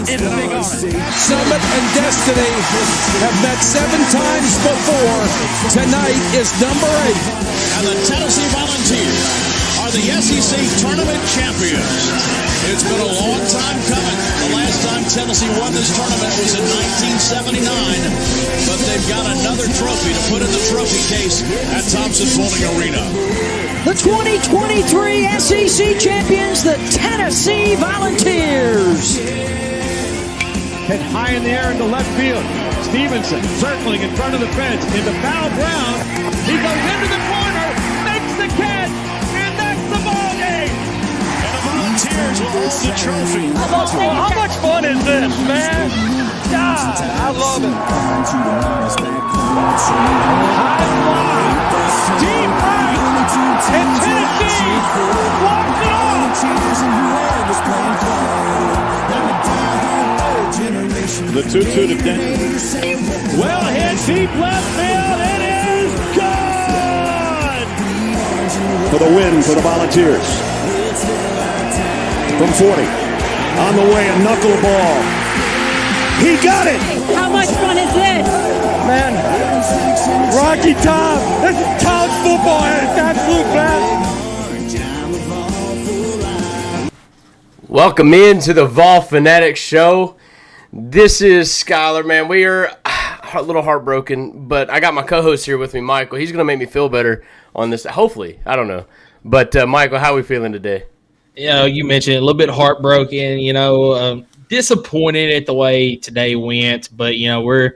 It's big on it. Summit and Destiny have met 7 times before. Tonight is number 8. And the Tennessee Volunteers are the SEC Tournament champions. It's been a long time coming. The last time Tennessee won this tournament was in 1979, but they've got another trophy to put in the trophy case at Thompson Bowling Arena. The 2023 SEC champions, the Tennessee Volunteers. Hit high in the air into left field. Stevenson circling in front of the fence into foul ground. He goes into the corner, makes the catch, and that's the ball game. And the Volunteers will hold the trophy. How much fun is this, man? God, I love it. High fly, deep right, and Tennessee walks it off. The 2-2 to Denton. Well hit deep left field. It is gone. For the win for the Volunteers. From 40. On the way, a knuckleball. He got it! How much fun is this? Man, Rocky Top. This is college football at its absolute best. Welcome into the Vol Fanatics Show. This is Skylar, man. We are a little heartbroken, but I got my co-host here with me, Michael. He's going to make me feel better on this. Hopefully. I don't know. But, Michael, how are we feeling today? You know, you mentioned a little bit heartbroken, disappointed at the way today went. But, we're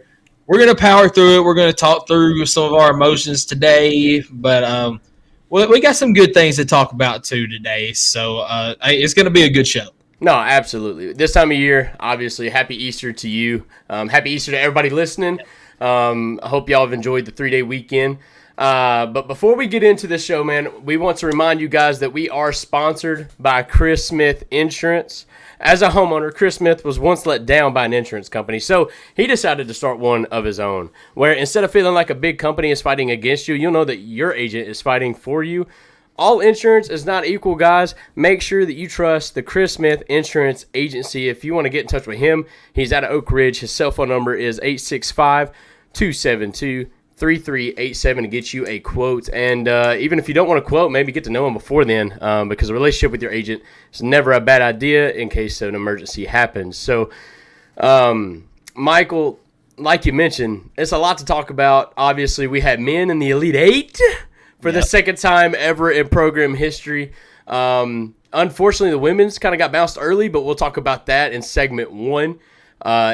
going to power through it. We're going to talk through some of our emotions today. But we got some good things to talk about, too, today. So it's going to be a good show. No, absolutely. This time of year, obviously, happy Easter to you. Happy Easter to everybody listening. I hope y'all have enjoyed the 3-day weekend. But before we get into this show, man, we want to remind you guys that we are sponsored by Chris Smith Insurance. As a homeowner, Chris Smith was once let down by an insurance company, so he decided to start one of his own, where instead of feeling like a big company is fighting against you, you'll know that your agent is fighting for you. All insurance is not equal, guys. Make sure that you trust the Chris Smith Insurance Agency. If you want to get in touch with him, he's out of Oak Ridge. His cell phone number is 865-272-3387 to get you a quote. And even if you don't want a quote, maybe get to know him before then, because a relationship with your agent is never a bad idea in case an emergency happens. So, Michael, like you mentioned, it's a lot to talk about. Obviously, we had men in the Elite Eight for the second time ever in program history. Unfortunately, the women's kind of got bounced early, but we'll talk about that in segment 1.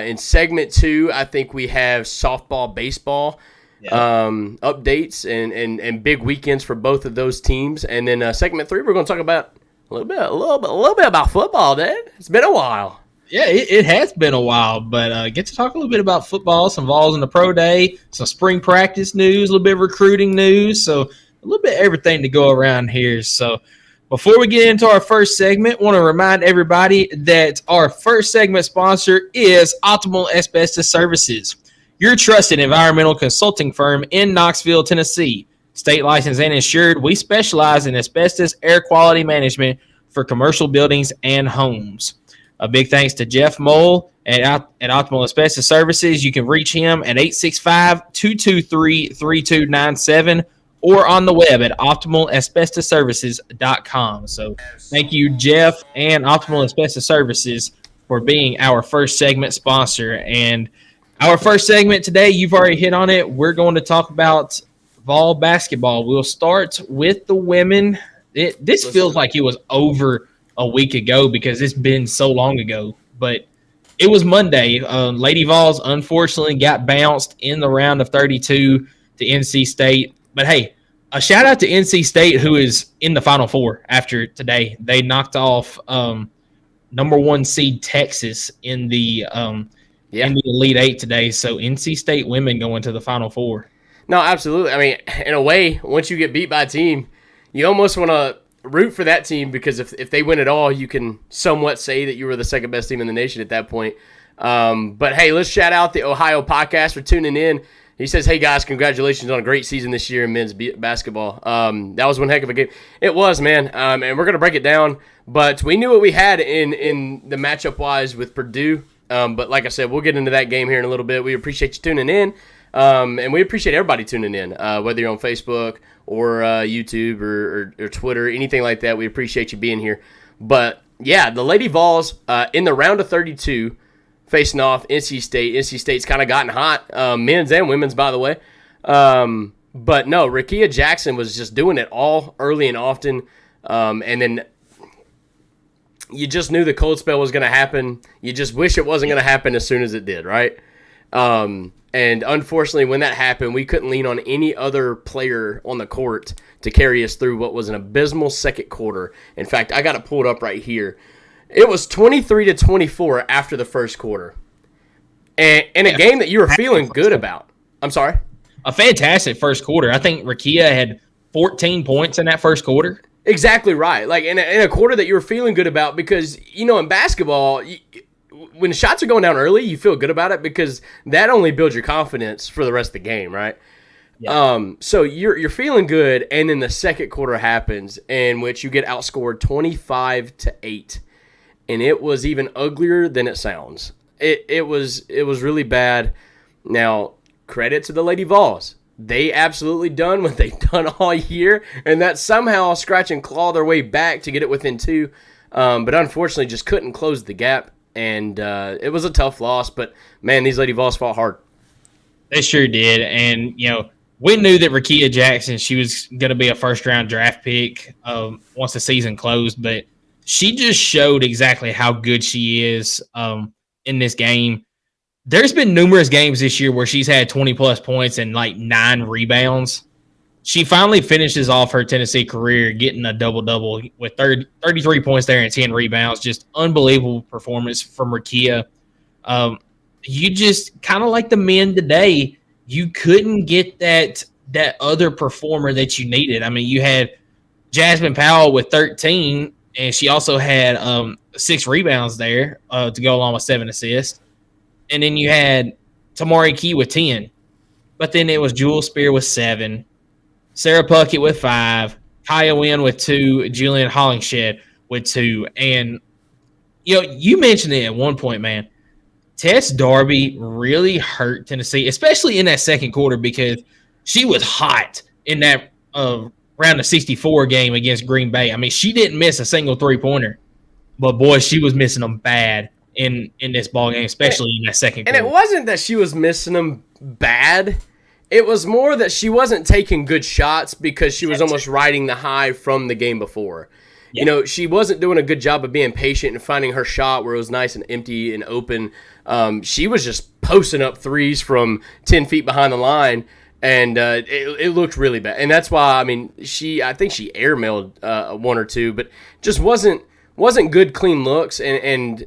In segment 2, I think we have softball, baseball updates and big weekends for both of those teams. And then segment 3, we're going to talk about a little bit about football. Then it's been a while. Yeah, it has been a while, but get to talk a little bit about football, some Vols in the pro day, some spring practice news, a little bit of recruiting news. So a little bit of everything to go around here. So before we get into our first segment, I want to remind everybody that our first segment sponsor is Optimal Asbestos Services, your trusted environmental consulting firm in Knoxville, Tennessee. State licensed and insured, we specialize in asbestos air quality management for commercial buildings and homes. A big thanks to Jeff Mole at Optimal Asbestos Services. You can reach him at 865-223-3297 or on the web at optimalasbestosservices.com. So thank you, Jeff and Optimal Asbestos Services, for being our first segment sponsor. And our first segment today, you've already hit on it. We're going to talk about Vol basketball. We'll start with the women. This feels like it was over a week ago because it's been so long ago. But it was Monday. Lady Vols unfortunately got bounced in the round of 32 to NC State. But, hey, a shout-out to NC State, who is in the Final Four after today. They knocked off number 1 seed Texas in the Elite Eight today. So NC State women going to the Final Four. No, absolutely. I mean, in a way, once you get beat by a team, you almost want to root for that team because if they win it all, you can somewhat say that you were the second best team in the nation at that point. But, hey, let's shout out the Ohio podcast for tuning in. He says, hey, guys, congratulations on a great season this year in men's basketball. That was one heck of a game. It was, man, and we're going to break it down. But we knew what we had in the matchup-wise with Purdue But like I said, we'll get into that game here in a little bit. We appreciate you tuning in, and we appreciate everybody tuning in, whether you're on Facebook or YouTube or Twitter, anything like that. We appreciate you being here. But, yeah, the Lady Vols in the round of 32 facing off NC State. NC State's kind of gotten hot, men's and women's, by the way. But, no, Rakia Jackson was just doing it all early and often, and then you just knew the cold spell was going to happen. You just wish it wasn't going to happen as soon as it did, right? And unfortunately, when that happened, we couldn't lean on any other player on the court to carry us through what was an abysmal second quarter. In fact, I got it pulled up right here. It was 23-24 after the first quarter. And in a game that you were feeling good about. I'm sorry? A fantastic first quarter. I think Rakia had 14 points in that first quarter. Exactly right. Like in a quarter that you were feeling good about because, in basketball, when shots are going down early, you feel good about it because that only builds your confidence for the rest of the game, right? Yeah. So you're feeling good, and then the second quarter happens in which you get outscored 25-8, and it was even uglier than it sounds. It was really bad. Now, credit to the Lady Vols. They absolutely done what they've done all year, and that somehow scratch and claw their way back to get it within 2, but unfortunately just couldn't close the gap, and it was a tough loss, but, man, these Lady Vols fought hard. They sure did, and, we knew that Rakia Jackson, she was going to be a first-round draft pick once the season closed, but she just showed exactly how good she is in this game. There's been numerous games this year where she's had 20-plus points and, 9 rebounds. She finally finishes off her Tennessee career getting a double-double with 33 points there and 10 rebounds. Just unbelievable performance from Rakia. You just, kind of like the men today, you couldn't get that other performer that you needed. I mean, you had Jasmine Powell with 13, and she also had 6 rebounds there to go along with 7 assists. And then you had Tamari Key with 10. But then it was Jewel Spear with 7, Sarah Puckett with 5, Kaya Wynn with 2, Julian Hollingshed with 2. And, you mentioned it at one point, man. Tess Darby really hurt Tennessee, especially in that second quarter because she was hot in that round of 64 game against Green Bay. I mean, she didn't miss a single three-pointer. But, boy, she was missing them bad in this ball game, especially in that second quarter. And it wasn't that she was missing them bad. It was more that she wasn't taking good shots because she was almost riding the high from the game before. Yeah. She wasn't doing a good job of being patient and finding her shot where it was nice and empty and open. She was just posting up threes from 10 feet behind the line, and it looked really bad. And that's why, I think she airmailed 1 or 2, but just wasn't good, clean looks, and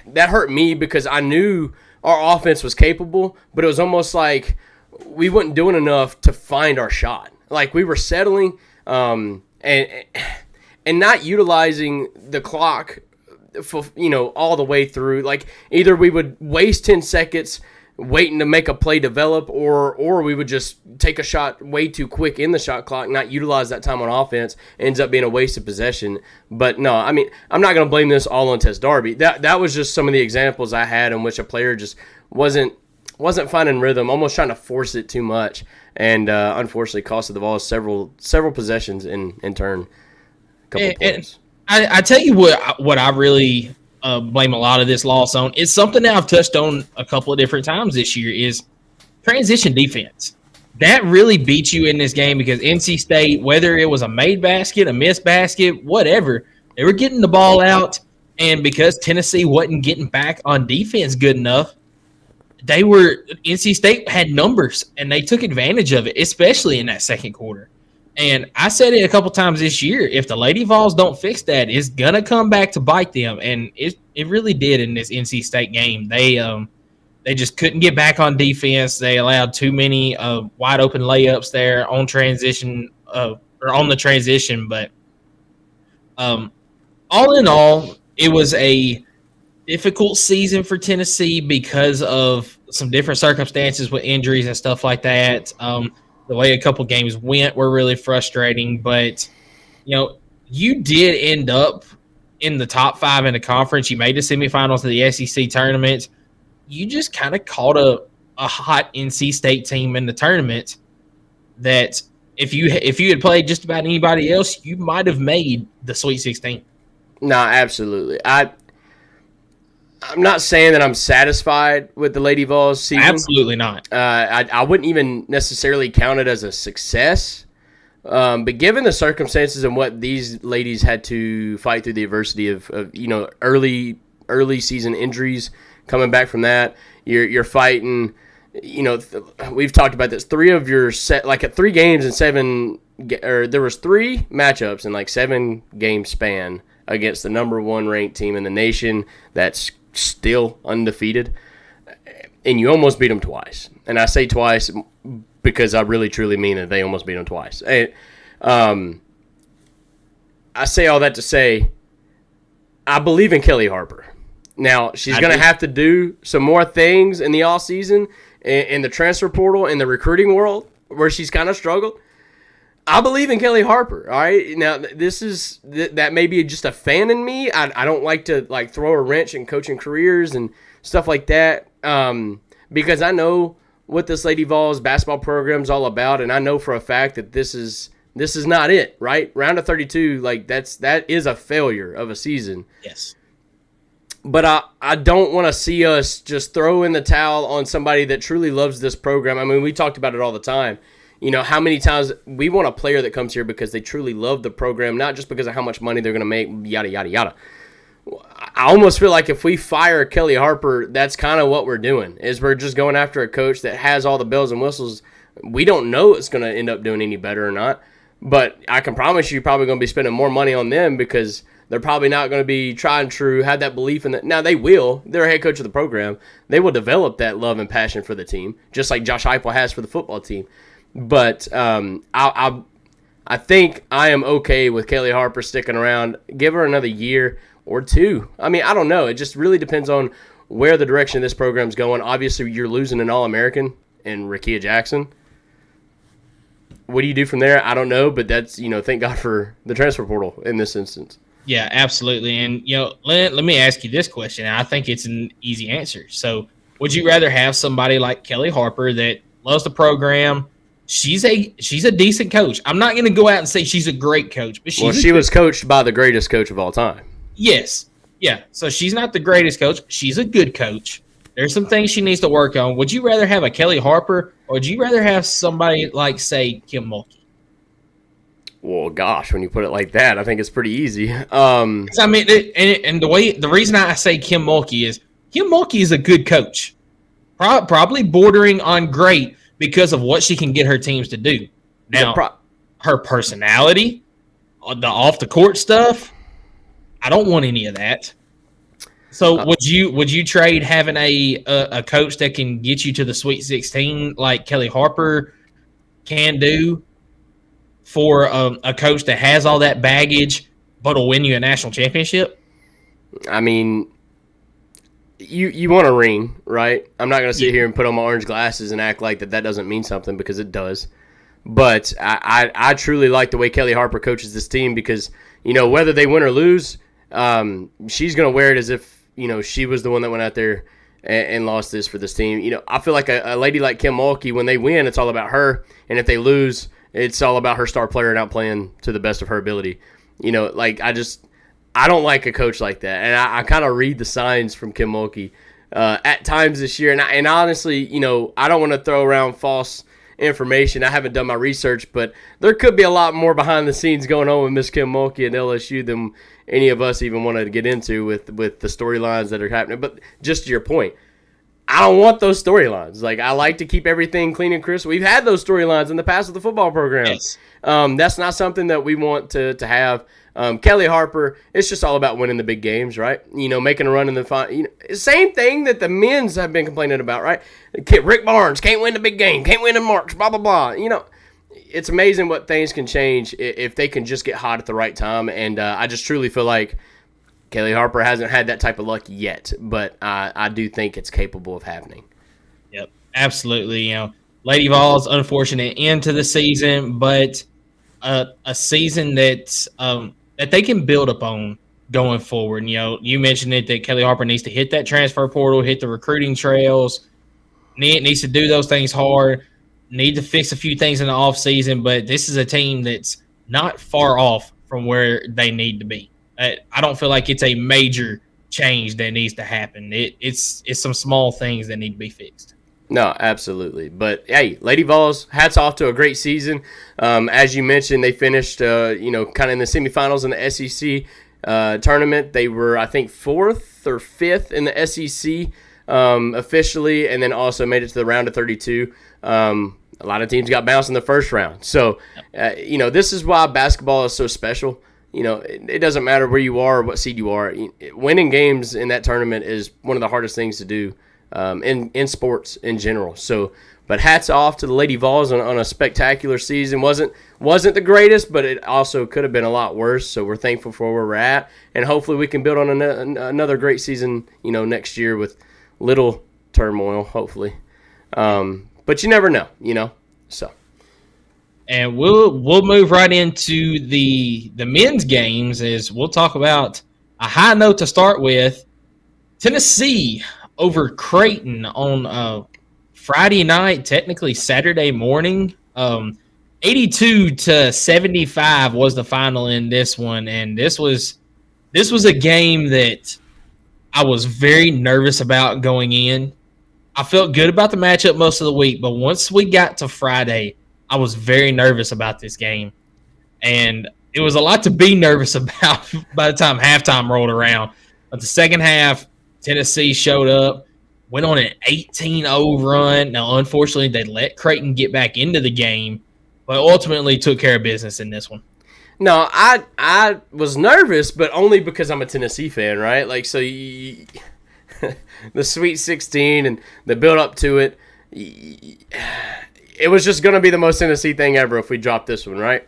that hurt me because I knew our offense was capable, but it was almost like we weren't doing enough to find our shot. Like we were settling and not utilizing the clock for, all the way through. Like either we would waste 10 seconds waiting to make a play develop, or we would just take a shot way too quick in the shot clock, not utilize that time on offense. It ends up being a waste of possession. But no, I'm not going to blame this all on Tess Darby. That was just some of the examples I had in which a player just wasn't finding rhythm, almost trying to force it too much, and unfortunately costed the Vols several possessions in turn. A couple points. I tell you what I really blame a lot of this loss on. It's something that I've touched on a couple of different times this year is transition defense. That really beat you in this game because NC State, whether it was a made basket, a missed basket, whatever, they were getting the ball out, and because Tennessee wasn't getting back on defense good enough, NC State had numbers, and they took advantage of it, especially in that second quarter. And I said it a couple times this year, if the Lady Vols don't fix that, it's going to come back to bite them. And it really did in this NC State game. They just couldn't get back on defense. They allowed too many wide open layups there on transition or on the transition. But all in all, it was a difficult season for Tennessee because of some different circumstances with injuries and stuff like that. The way a couple games went were really frustrating, but you did end up in the top 5 in the conference. You made the semifinals of the SEC tournament. You just kind of caught a hot NC State team in the tournament that if you had played just about anybody else, you might have made the Sweet 16. No, absolutely. I'm not saying that I'm satisfied with the Lady Vols season. Absolutely not. I wouldn't even necessarily count it as a success. But given the circumstances and what these ladies had to fight through the adversity of early season injuries, coming back from that, you're fighting. We've talked about this. 3 of your at 3 games in 7, or there was 3 matchups in 7 game span against the number 1 ranked team in the nation that's still undefeated, and you almost beat them twice. And I say twice because I really truly mean that they almost beat them twice. And, I say all that to say I believe in Kelly Harper. Now, she's going to have to do some more things in the offseason, in the transfer portal, in the recruiting world, where she's kind of struggled. I believe in Kelly Harper, all right? Now, that may be just a fan in me. I don't like to throw a wrench in coaching careers and stuff like that, because I know what this Lady Vols basketball program is all about, and I know for a fact that this is not it, right? Round of 32, that is a failure of a season. Yes. But I don't want to see us just throw in the towel on somebody that truly loves this program. I mean, we talked about it all the time. How many times we want a player that comes here because they truly love the program, not just because of how much money they're going to make, yada, yada, yada. I almost feel like if we fire Kelly Harper, that's kind of what we're doing, is we're just going after a coach that has all the bells and whistles. We don't know it's going to end up doing any better or not, but I can promise you're probably going to be spending more money on them because they're probably not going to be tried and true, have that belief in that. Now, they will. They're a head coach of the program. They will develop that love and passion for the team, just like Josh Heupel has for the football team. But I think I am okay with Kelly Harper sticking around. Give her another year or 2. I mean, I don't know. It just really depends on where the direction this program's going. Obviously, you're losing an All-American in Rakia Jackson. What do you do from there? I don't know, but that's, thank God for the transfer portal in this instance. Yeah, absolutely. And, let me ask you this question. And I think it's an easy answer. So would you rather have somebody like Kelly Harper that loves the program? She's a decent coach. I'm not going to go out and say she's a great coach, but she was coached by the greatest coach of all time. Yes. Yeah. So she's not the greatest coach. She's a good coach. There's some things she needs to work on. Would you rather have a Kelly Harper, or would you rather have somebody like, say, Kim Mulkey? Well, gosh, when you put it like that, I think it's pretty easy. I mean, the reason I say Kim Mulkey is a good coach, probably bordering on great because of what she can get her teams to do. Now, her personality, the off the court stuff, I don't want any of that. So would you trade having a coach that can get you to the Sweet 16 like Kelly Harper can do for a coach that has all that baggage but will win you a national championship? I mean, you want a ring, right? I'm not going to sit here and put on my orange glasses and act like that doesn't mean something, because it does. But I truly like the way Kelly Harper coaches this team, because, whether they win or lose, she's going to wear it as if, she was the one that went out there and lost this for this team. I feel like a lady like Kim Mulkey, when they win, it's all about her. And if they lose, it's all about her star player not playing to the best of her ability. I don't like a coach like that. And I kind of read the signs from Kim Mulkey at times this year. And honestly, I don't want to throw around false information. I haven't done my research, but there could be a lot more behind the scenes going on with Miss Kim Mulkey at LSU than any of us even wanted to get into with the storylines that are happening. But just to your point, I don't want those storylines. I like to keep everything clean and crisp. We've had those storylines in the past with the football program. Yes. That's not something that we want to have. Kelly Harper, it's just all about winning the big games, right? Making a run in the final. Same thing that the men's have been complaining about, right? Rick Barnes can't win the big game, can't win in March, blah, blah, blah. It's amazing what things can change if they can just get hot at the right time. And I just truly feel like Kelly Harper hasn't had that type of luck yet, but I do think it's capable of happening. Yep, absolutely. Lady Vols, unfortunate end to the season, but a season that they can build upon going forward. You know, you mentioned it that Kelly Harper needs to hit that transfer portal, hit the recruiting trails, needs to do those things hard, need to fix a few things in the offseason, but this is a team that's not far off from where they need to be. I don't feel like it's a major change that needs to happen. It's some small things that need to be fixed. No, absolutely. But, hey, Lady Vols, hats off to a great season. As you mentioned, they finished, kind of in the semifinals in the SEC tournament. They were, I think, 4th or 5th in the SEC officially, and then also made it to the round of 32. A lot of teams got bounced in the first round. So, this is why basketball is so special. It doesn't matter where you are or what seed you are. Winning games in that tournament is one of the hardest things to do in sports in general. So, but hats off to the Lady Vols on a spectacular season. Wasn't the greatest, but it also could have been a lot worse. So we're thankful for where we're at, and hopefully we can build on another great season. Next year with little turmoil, hopefully. But you never know. So. And we'll move right into the men's games as we'll talk about a high note to start with. Tennessee over Creighton on Friday night, technically Saturday morning. 82-75 was the final in this one, and this was a game that I was very nervous about going in. I felt good about the matchup most of the week, but once we got to Friday, I was very nervous about this game, and it was a lot to be nervous about by the time halftime rolled around. But the second half, Tennessee showed up, went on an 18-0 run. Now, unfortunately, they let Creighton get back into the game, but ultimately took care of business in this one. No, I was nervous, but only because I'm a Tennessee fan, right? Like, so the Sweet 16 and the build-up to it, it was just going to be the most Tennessee thing ever if we dropped this one, right?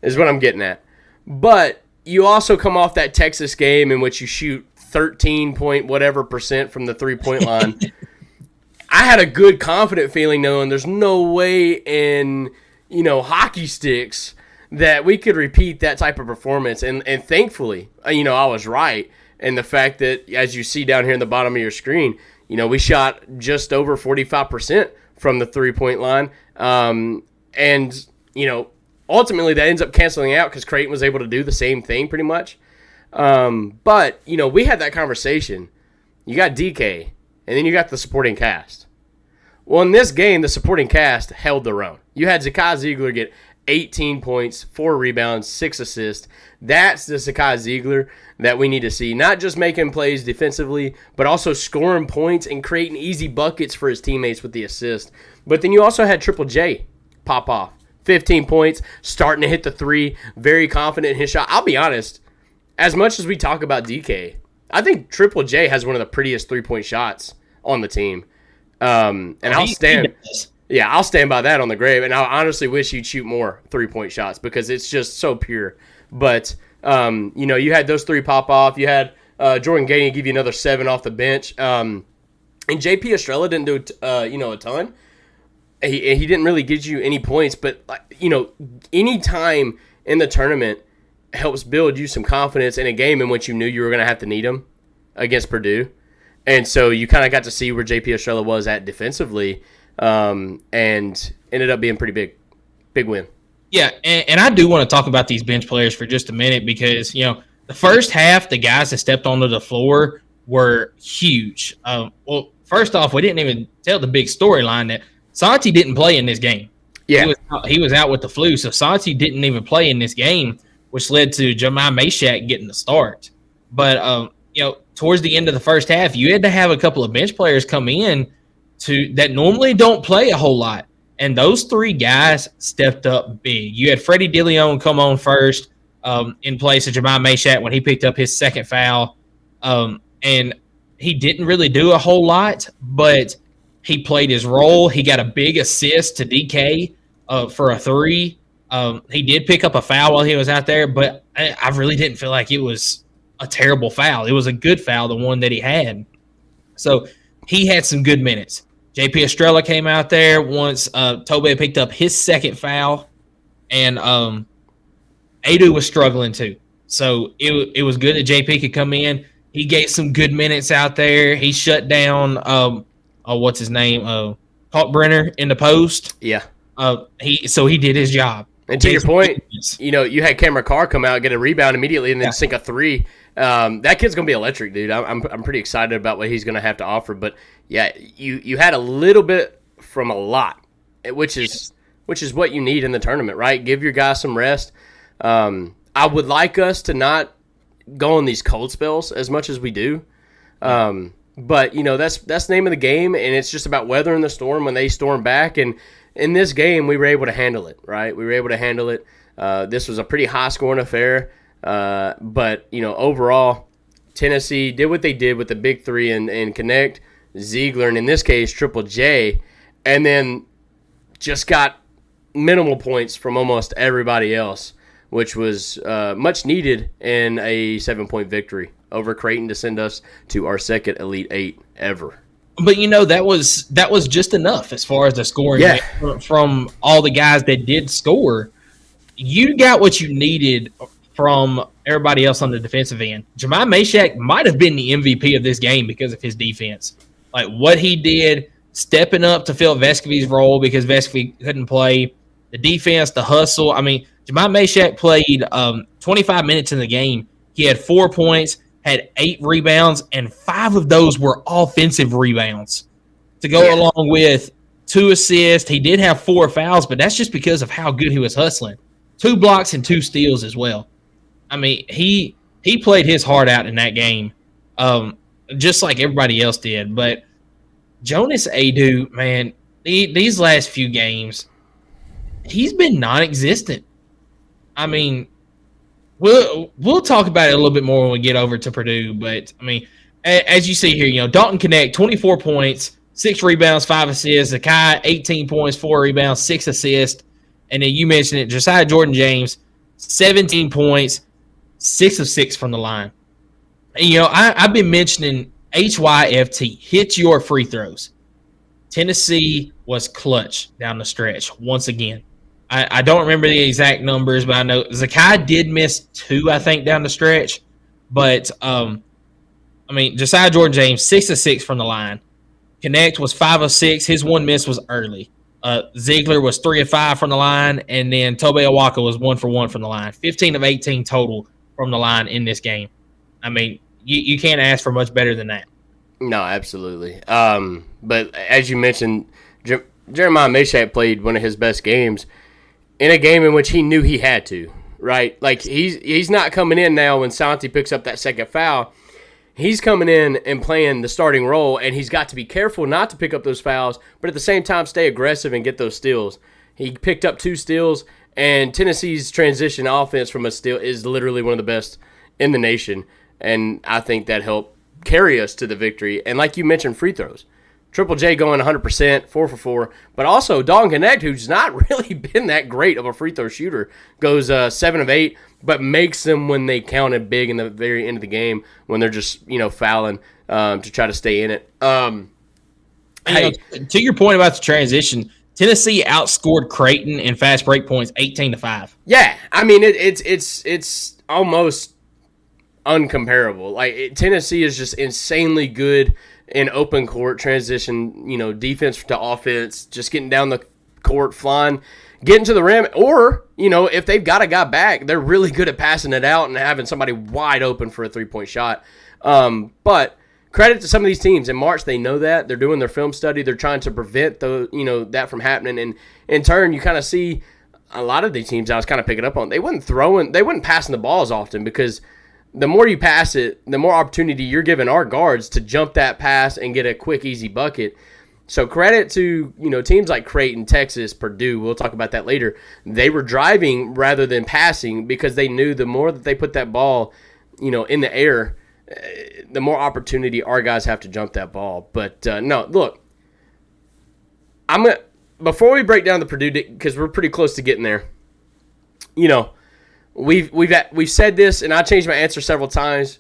Is what I'm getting at. But you also come off that Texas game in which you shoot 13% from the three-point line. I had a good, confident feeling knowing there's no way in, hockey sticks that we could repeat that type of performance. And thankfully, I was right. And the fact that, as you see down here in the bottom of your screen, we shot just over 45% from the three-point line. Ultimately that ends up canceling out because Creighton was able to do the same thing pretty much. But, we had that conversation. You got DK, and then you got the supporting cast. Well, in this game, the supporting cast held their own. You had Zakai Ziegler get 18 points, 4 rebounds, 6 assists. That's the Zakai Ziegler that we need to see. Not just making plays defensively, but also scoring points and creating easy buckets for his teammates with the assist. But then you also had Triple J pop off. 15 points, starting to hit the three, very confident in his shot. I'll be honest, as much as we talk about DK, I think Triple J has one of the prettiest three-point shots on the team. I'll stand by that on the grave, and I honestly wish he'd shoot more three-point shots because it's just so pure. But, you had those 3 pop off. You had Jordan Gainey give you another 7 off the bench. And JP Estrella didn't do, a ton. He didn't really get you any points, but, any time in the tournament helps build you some confidence in a game in which you knew you were going to have to need him against Purdue. And so you kind of got to see where JP Estrella was at defensively, and ended up being pretty big win. Yeah, and I do want to talk about these bench players for just a minute because, the first half, the guys that stepped onto the floor were huge. Well, first off, we didn't even tell the big storyline that Santi didn't play in this game. Yeah. He was out with the flu, so Santi didn't even play in this game, which led to Jemai Meshack getting the start. But, towards the end of the first half, you had to have a couple of bench players come in that normally don't play a whole lot. And those 3 guys stepped up big. You had Freddie DeLeon come on first in place of Jemai Meshack when he picked up his second foul. And he didn't really do a whole lot, but he played his role. He got a big assist to DK for a 3. He did pick up a foul while he was out there, but I really didn't feel like it was a terrible foul. It was a good foul, the one that he had. So he had some good minutes. JP Estrella came out there once Tobe picked up his second foul, and Adu was struggling too. So it was good that JP could come in. He gave some good minutes out there. He shut down what's his name? Kalkbrenner in the post. Yeah. He did his job. And to your point, you had Cameron Carr come out, get a rebound immediately, and then sink a three. That kid's gonna be electric, dude. I'm pretty excited about what he's gonna have to offer. But yeah, you had a little bit from a lot, which is what you need in the tournament, right? Give your guys some rest. I would like us to not go on these cold spells as much as we do. But that's the name of the game, and it's just about weathering the storm when they storm back. And in this game, we were able to handle it, right? We were able to handle it. This was a pretty high-scoring affair. But overall, Tennessee did what they did with the big three and Connect, Ziegler, and in this case, Triple J, and then just got minimal points from almost everybody else, which was much needed in a 7-point victory over Creighton to send us to our second Elite Eight ever. But that was just enough as far as the scoring from all the guys that did score. You got what you needed from everybody else on the defensive end. Jemai Meshack might have been the MVP of this game because of his defense. Like what he did, stepping up to fill Vescovi's role because Vescovi couldn't play. The defense, the hustle. I mean, Jemai Meshack played 25 minutes in the game. He had 4 points, had 8 rebounds, and 5 of those were offensive rebounds to go along with 2 assists. He did have 4 fouls, but that's just because of how good he was hustling. 2 blocks and 2 steals as well. I mean, he played his heart out in that game, just like everybody else did. But Jonas Adu, man, these last few games, he's been non-existent. I mean, we'll talk about it a little bit more when we get over to Purdue. But, I mean, as you see here, Dalton Connect, 24 points, 6 rebounds, 5 assists. Zakai, 18 points, 4 rebounds, 6 assists. And then you mentioned it, Josiah Jordan-James, 17 points, 6 of 6 from the line. And, I've been mentioning HYFT, hit your free throws. Tennessee was clutch down the stretch once again. I don't remember the exact numbers, but I know Zakai did miss 2, I think, down the stretch. But, Josiah Jordan-James, 6 of 6 from the line. Connect was 5 of 6. His 1 miss was early. Ziegler was 3 of 5 from the line, and then Tobe Awaka was 1 for 1 from the line. 15 of 18 total from the line in this game. I mean, you can't ask for much better than that. No, absolutely. But as you mentioned, Jeremiah Meshack played one of his best games in a game in which he knew he had to, right? Like, he's not coming in now when Santi picks up that second foul. He's coming in and playing the starting role, and he's got to be careful not to pick up those fouls, but at the same time stay aggressive and get those steals. He picked up 2 steals, and Tennessee's transition offense from a steal is literally one of the best in the nation, and I think that helped carry us to the victory. And like you mentioned, free throws. Triple J going 100%, 4 for 4, but also Dalton Connect, who's not really been that great of a free throw shooter, goes 7 of 8, but makes them when they counted big in the very end of the game when they're just fouling to try to stay in it. Hey, to your point about the transition, Tennessee outscored Creighton in fast break points 18-5. Yeah, I mean it's almost uncomparable. Like Tennessee is just insanely good in open court transition, defense to offense, just getting down the court, flying, getting to the rim, or, if they've got a guy back, they're really good at passing it out and having somebody wide open for a 3-point shot. But credit to some of these teams. In March, they know that. They're doing their film study. They're trying to prevent that from happening. And in turn, you kind of see a lot of these teams I was kind of picking up on. They wasn't passing the ball as often because the more you pass it, the more opportunity you're giving our guards to jump that pass and get a quick, easy bucket. So credit to teams like Creighton, Texas, Purdue. We'll talk about that later. They were driving rather than passing because they knew the more that they put that ball, in the air, the more opportunity our guys have to jump that ball. But no, look, before we break down the Purdue, because we're pretty close to getting there. We've said this, and I changed my answer several times.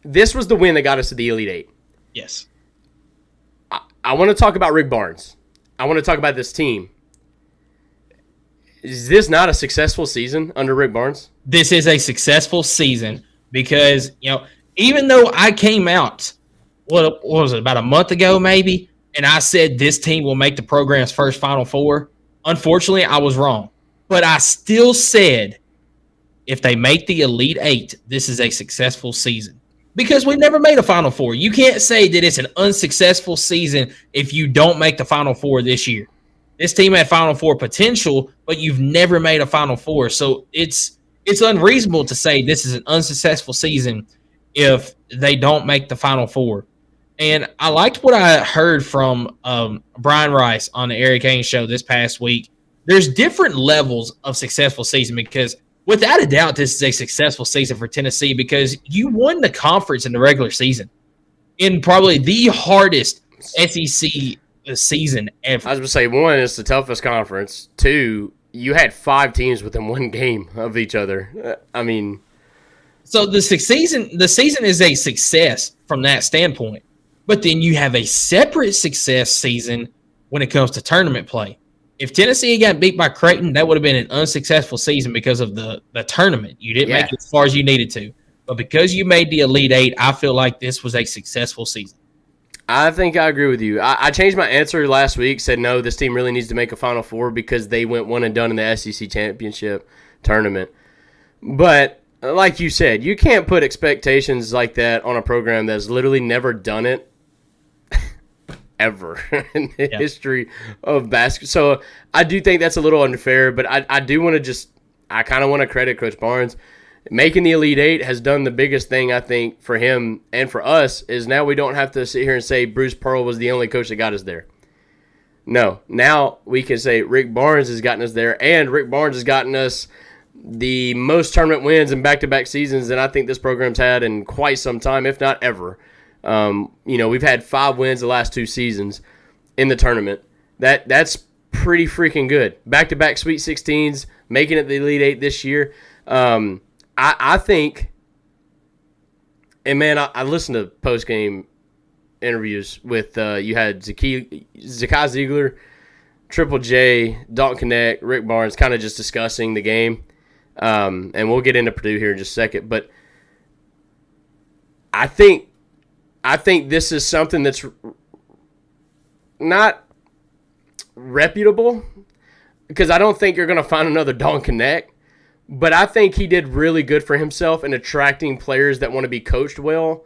This was the win that got us to the Elite Eight. Yes. I want to talk about Rick Barnes. I want to talk about this team. Is this not a successful season under Rick Barnes? This is a successful season because, even though I came out, what was it, about a month ago maybe, and I said this team will make the program's first Final Four, unfortunately, I was wrong. But I still said if they make the Elite Eight, this is a successful season. Because we never made a Final Four. You can't say that it's an unsuccessful season if you don't make the Final Four this year. This team had Final Four potential, but you've never made a Final Four. So it's unreasonable to say this is an unsuccessful season if they don't make the Final Four. And I liked what I heard from Brian Rice on the Eric Haynes show this past week. There's different levels of successful season because without a doubt, this is a successful season for Tennessee because you won the conference in the regular season in probably the hardest SEC season ever. I was going to say, one, it's the toughest conference. Two, you had 5 teams within one game of each other. So the season is a success from that standpoint. But then you have a separate success season when it comes to tournament play. If Tennessee got beat by Creighton, that would have been an unsuccessful season because of the tournament. You didn't make it as far as you needed to. But because you made the Elite Eight, I feel like this was a successful season. I think I agree with you. I changed my answer last week, said no, this team really needs to make a Final Four because they went one and done in the SEC Championship tournament. But like you said, you can't put expectations like that on a program that's literally never done it ever in the history of basketball. So I do think that's a little unfair, but I do want to I kind of want to credit Coach Barnes. Making the Elite Eight has done the biggest thing, I think, for him and for us is now we don't have to sit here and say Bruce Pearl was the only coach that got us there. No, now we can say Rick Barnes has gotten us there, and Rick Barnes has gotten us the most tournament wins in back-to-back seasons than I think this program's had in quite some time, if not ever. We've had 5 wins the last 2 seasons in the tournament. That's pretty freaking good. Back-to-back Sweet 16s, making it the Elite Eight this year. I think, and man, I listened to post-game interviews with, you had Zakai Ziegler, Triple J, Dalton Connect, Rick Barnes, kind of just discussing the game. And we'll get into Purdue here in just a second. But I think this is something that's not reputable because I don't think you're going to find another Dalton Connect. But I think he did really good for himself in attracting players that want to be coached well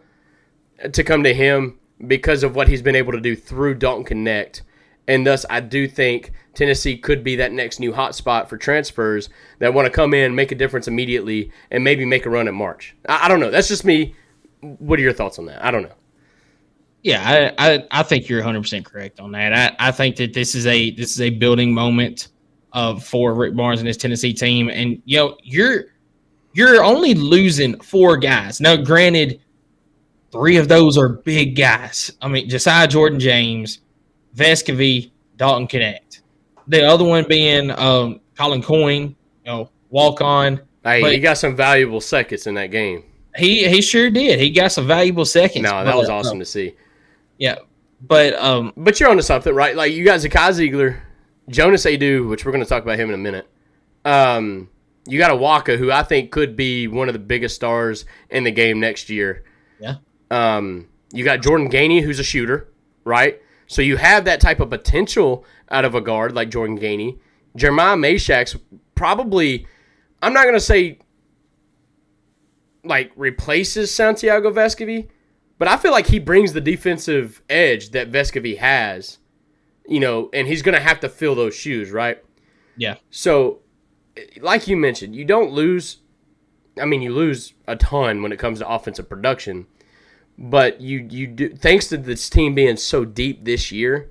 to come to him because of what he's been able to do through Dalton Connect. And thus, I do think Tennessee could be that next new hotspot for transfers that want to come in, make a difference immediately, and maybe make a run in March. I don't know. That's just me. What are your thoughts on that? I don't know. Yeah, I think you're 100% correct on that. I think that this is a building moment for Rick Barnes and his Tennessee team, and you're only losing 4 guys. Now, granted, 3 of those are big guys. I mean, Josiah Jordan-James, Vescovy, Dalton Connect. The other one being Colin Coyne, walk on. Hey, he got some valuable seconds in that game. He sure did. He got some valuable seconds. No, that was awesome to see. Yeah, but you're onto something, right? Like you got Zakai Ziegler, Jonas Adu, which we're going to talk about him in a minute. You got Awaka, who I think could be one of the biggest stars in the game next year. Yeah. You got Jordan Gainey, who's a shooter, right? So you have that type of potential out of a guard like Jordan Gainey. Jeremiah Mashak's probably, I'm not going to say like replaces Santiago Vescovy, but I feel like he brings the defensive edge that Vescovy has, and he's going to have to fill those shoes, right? Yeah. So, like you mentioned, you don't lose. I mean, you lose a ton when it comes to offensive production, but you do, thanks to this team being so deep this year,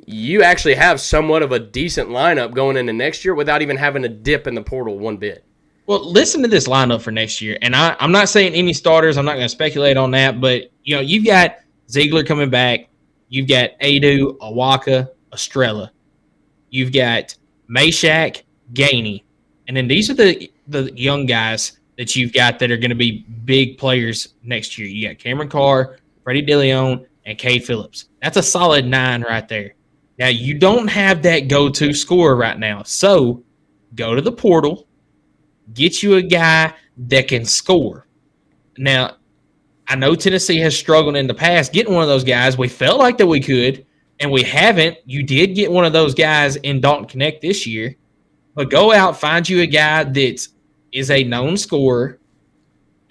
you actually have somewhat of a decent lineup going into next year without even having to dip in the portal one bit. Well, listen to this lineup for next year, and I'm not saying any starters. I'm not going to speculate on that, but you've got Ziegler coming back. You've got Adu, Awaka, Estrella. You've got Mashak, Gainey, and then these are the young guys that you've got that are going to be big players next year. You got Cameron Carr, Freddie DeLeon, and Cade Phillips. That's a solid 9 right there. Now, you don't have that go-to scorer right now, so go to the portal, get you a guy that can score. Now, I know Tennessee has struggled in the past getting one of those guys. We felt like that we could, and we haven't. You did get one of those guys in Dalton Connect this year. But go out, find you a guy that is a known scorer,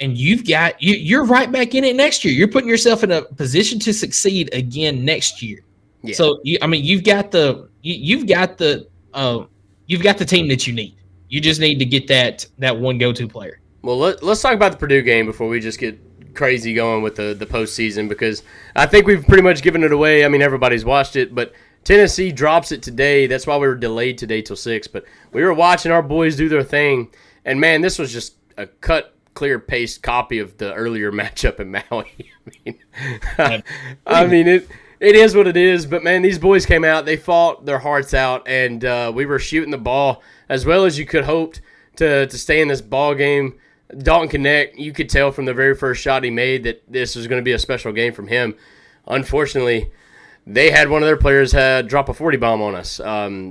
and you're right back in it next year. You're putting yourself in a position to succeed again next year. Yeah. So you've got the team that you need. You just need to get that one go-to player. Well, let's talk about the Purdue game before we just get crazy going with the postseason, because I think we've pretty much given it away. I mean, everybody's watched it, but Tennessee drops it today. That's why we were delayed today till 6. But we were watching our boys do their thing, and man, this was just a cut, clear, paste copy of the earlier matchup in Maui. I mean, it is what it is. But man, these boys came out, they fought their hearts out, and we were shooting the ball as well as you could hoped to stay in this ball game. Dalton Connect, you could tell from the very first shot he made that this was going to be a special game from him. Unfortunately, they had one of their players drop a 40 bomb on us.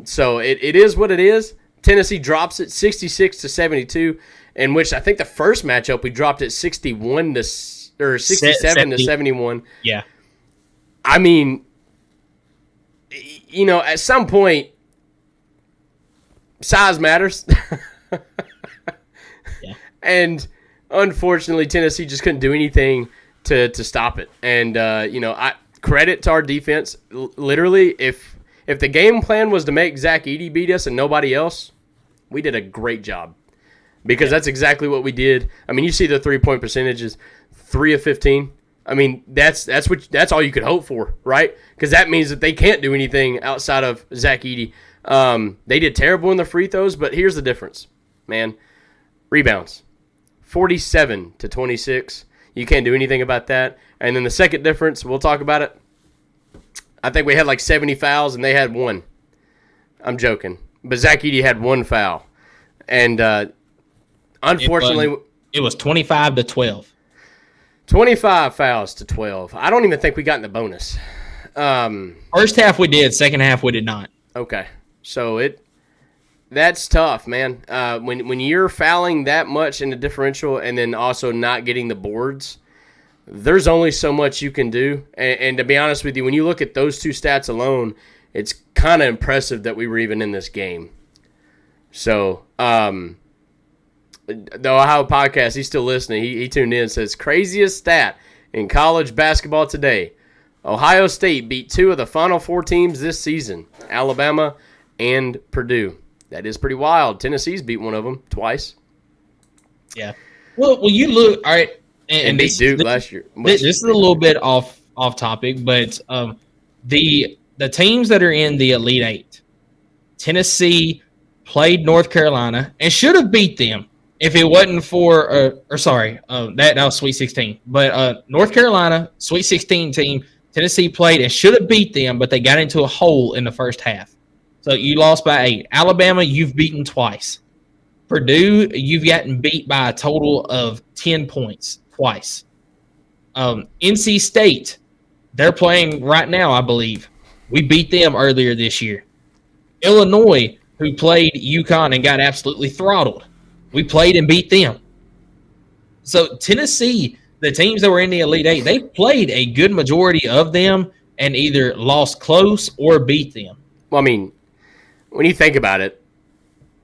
So it is what it is. Tennessee drops it 66-72, in which I think the first matchup we dropped it 67-71. Yeah. I mean, at some point, size matters. And unfortunately, Tennessee just couldn't do anything to stop it. And I credit to our defense. Literally, if the game plan was to make Zach Edey beat us and nobody else, we did a great job, because that's exactly what we did. I mean, you see the 3-point percentages, 3 of 15. I mean, that's all you could hope for, right? Because that means that they can't do anything outside of Zach Edey. They did terrible in the free throws, but here's the difference, man. Rebounds. 47-26. You can't do anything about that. And then the second difference, we'll talk about it. I think we had like 70 fouls, and they had 1. I'm joking. But Zach Edey had 1 foul. And unfortunately... It was 25-12. 25 fouls to 12. I don't even think we got in the bonus. First half we did. Second half we did not. Okay. So that's tough, man. When you're fouling that much in the differential and then also not getting the boards, there's only so much you can do. And to be honest with you, when you look at those two stats alone, it's kind of impressive that we were even in this game. So, the Ohio podcast, he's still listening. He tuned in and says, craziest stat in college basketball today. Ohio State beat 2 of the Final 4 teams this season, Alabama and Purdue. That is pretty wild. Tennessee's beat one of them twice. Yeah. Well, you look all right, and beat Duke last year. This is a little bit off topic, but the teams that are in the Elite Eight, Tennessee played North Carolina and should have beat them if it wasn't for that was Sweet 16. But North Carolina Sweet 16 team, Tennessee played and should have beat them, but they got into a hole in the first half. So you lost by 8. Alabama, you've beaten twice. Purdue, you've gotten beat by a total of 10 points twice. NC State, they're playing right now, I believe. We beat them earlier this year. Illinois, who played UConn and got absolutely throttled, we played and beat them. So Tennessee, the teams that were in the Elite Eight, they played a good majority of them and either lost close or beat them. Well, I mean, when you think about it,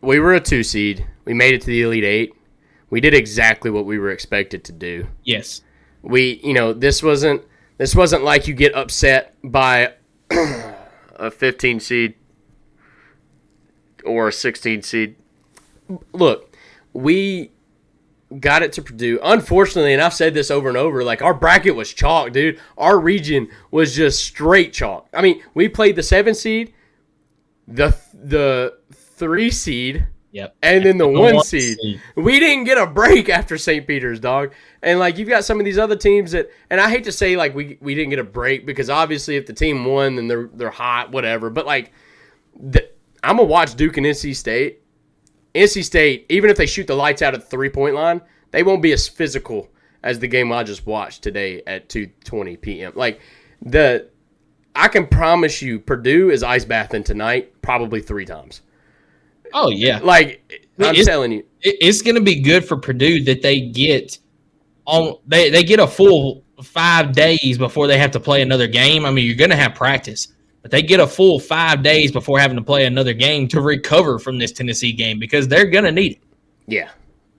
we were a 2 seed. We made it to the Elite Eight. We did exactly what we were expected to do. Yes. This wasn't like you get upset by a 15 seed or a 16 seed. Look, we got it to Purdue. Unfortunately, and I've said this over and over, like, our bracket was chalk, dude. Our region was just straight chalk. I mean, we played the 7 seed, the 3 seed, yep, and then the 1 seed. We didn't get a break after St. Peter's, dog. And, like, you've got some of these other teams that, and I hate to say, like, we didn't get a break, because obviously if the team won, then they're hot, whatever. But, like, I'm going to watch Duke and NC State. NC State, even if they shoot the lights out at the 3-point line, they won't be as physical as the game I just watched today at 2:20 p.m. Like, I can promise you Purdue is ice bathing tonight probably 3 times. Oh yeah, Like I'm telling you, it's going to be good for Purdue that they get they get a full 5 days before they have to play another game. I mean, you're going to have practice, but they get a full 5 days before having to play another game to recover from this Tennessee game because they're going to need it. Yeah,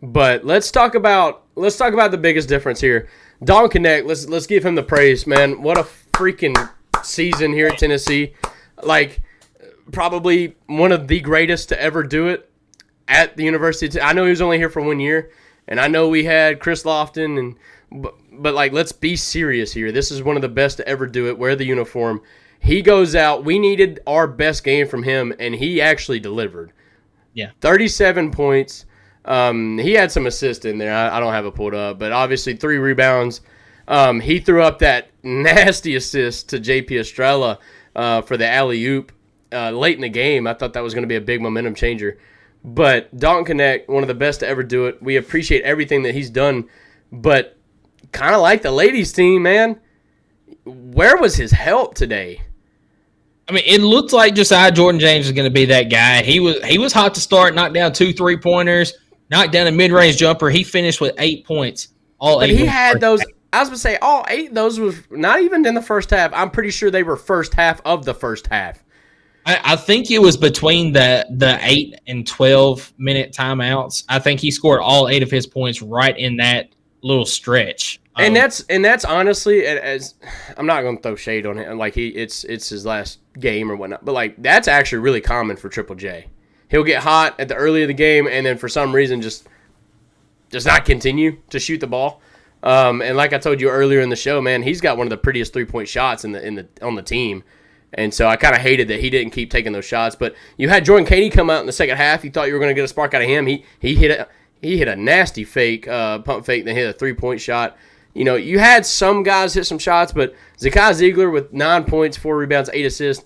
but let's talk about the biggest difference here. Don Connect, let's give him the praise, man. What a freaking season here at Tennessee. Like, probably one of the greatest to ever do it at the University. I know he was only here for 1 year, and I know we had Chris Lofton, but like, let's be serious here. This is one of the best to ever do it. Wear the uniform. He goes out. We needed our best game from him, and he actually delivered. Yeah, 37 points. He had some assists in there. I don't have it pulled up, but obviously 3 rebounds. He threw up that nasty assist to JP Estrella for the alley-oop late in the game. I thought that was going to be a big momentum changer. But Dalton Connect, one of the best to ever do it. We appreciate everything that he's done, but kind of like the ladies team, man. Where was his help today? I mean, it looked like Josiah Jordan-James was going to be that guy. He was hot to start, knocked down 2 3-pointers, knocked down a mid-range jumper. He finished with 8 points. But he had those. I was going to say all 8 of those was not even in the first half. I'm pretty sure they were first half of the first half. I think it was between the 8 and 12 minute timeouts. I think he scored all 8 of his points right in that little stretch. And that's honestly, as I'm not going to throw shade on him, like it's his last game or whatnot, but like that's actually really common for Triple J. He'll get hot at the early of the game, and then for some reason just not continue to shoot the ball. And like I told you earlier in the show, man, he's got one of the prettiest 3-point shots on the team. And so I kind of hated that he didn't keep taking those shots. But you had Jordan Katie come out in the second half. You thought you were going to get a spark out of him. He hit a nasty fake, pump fake, then hit a 3-point shot. You know, you had some guys hit some shots, but Zakai Ziegler with 9 points, 4 rebounds, 8 assists,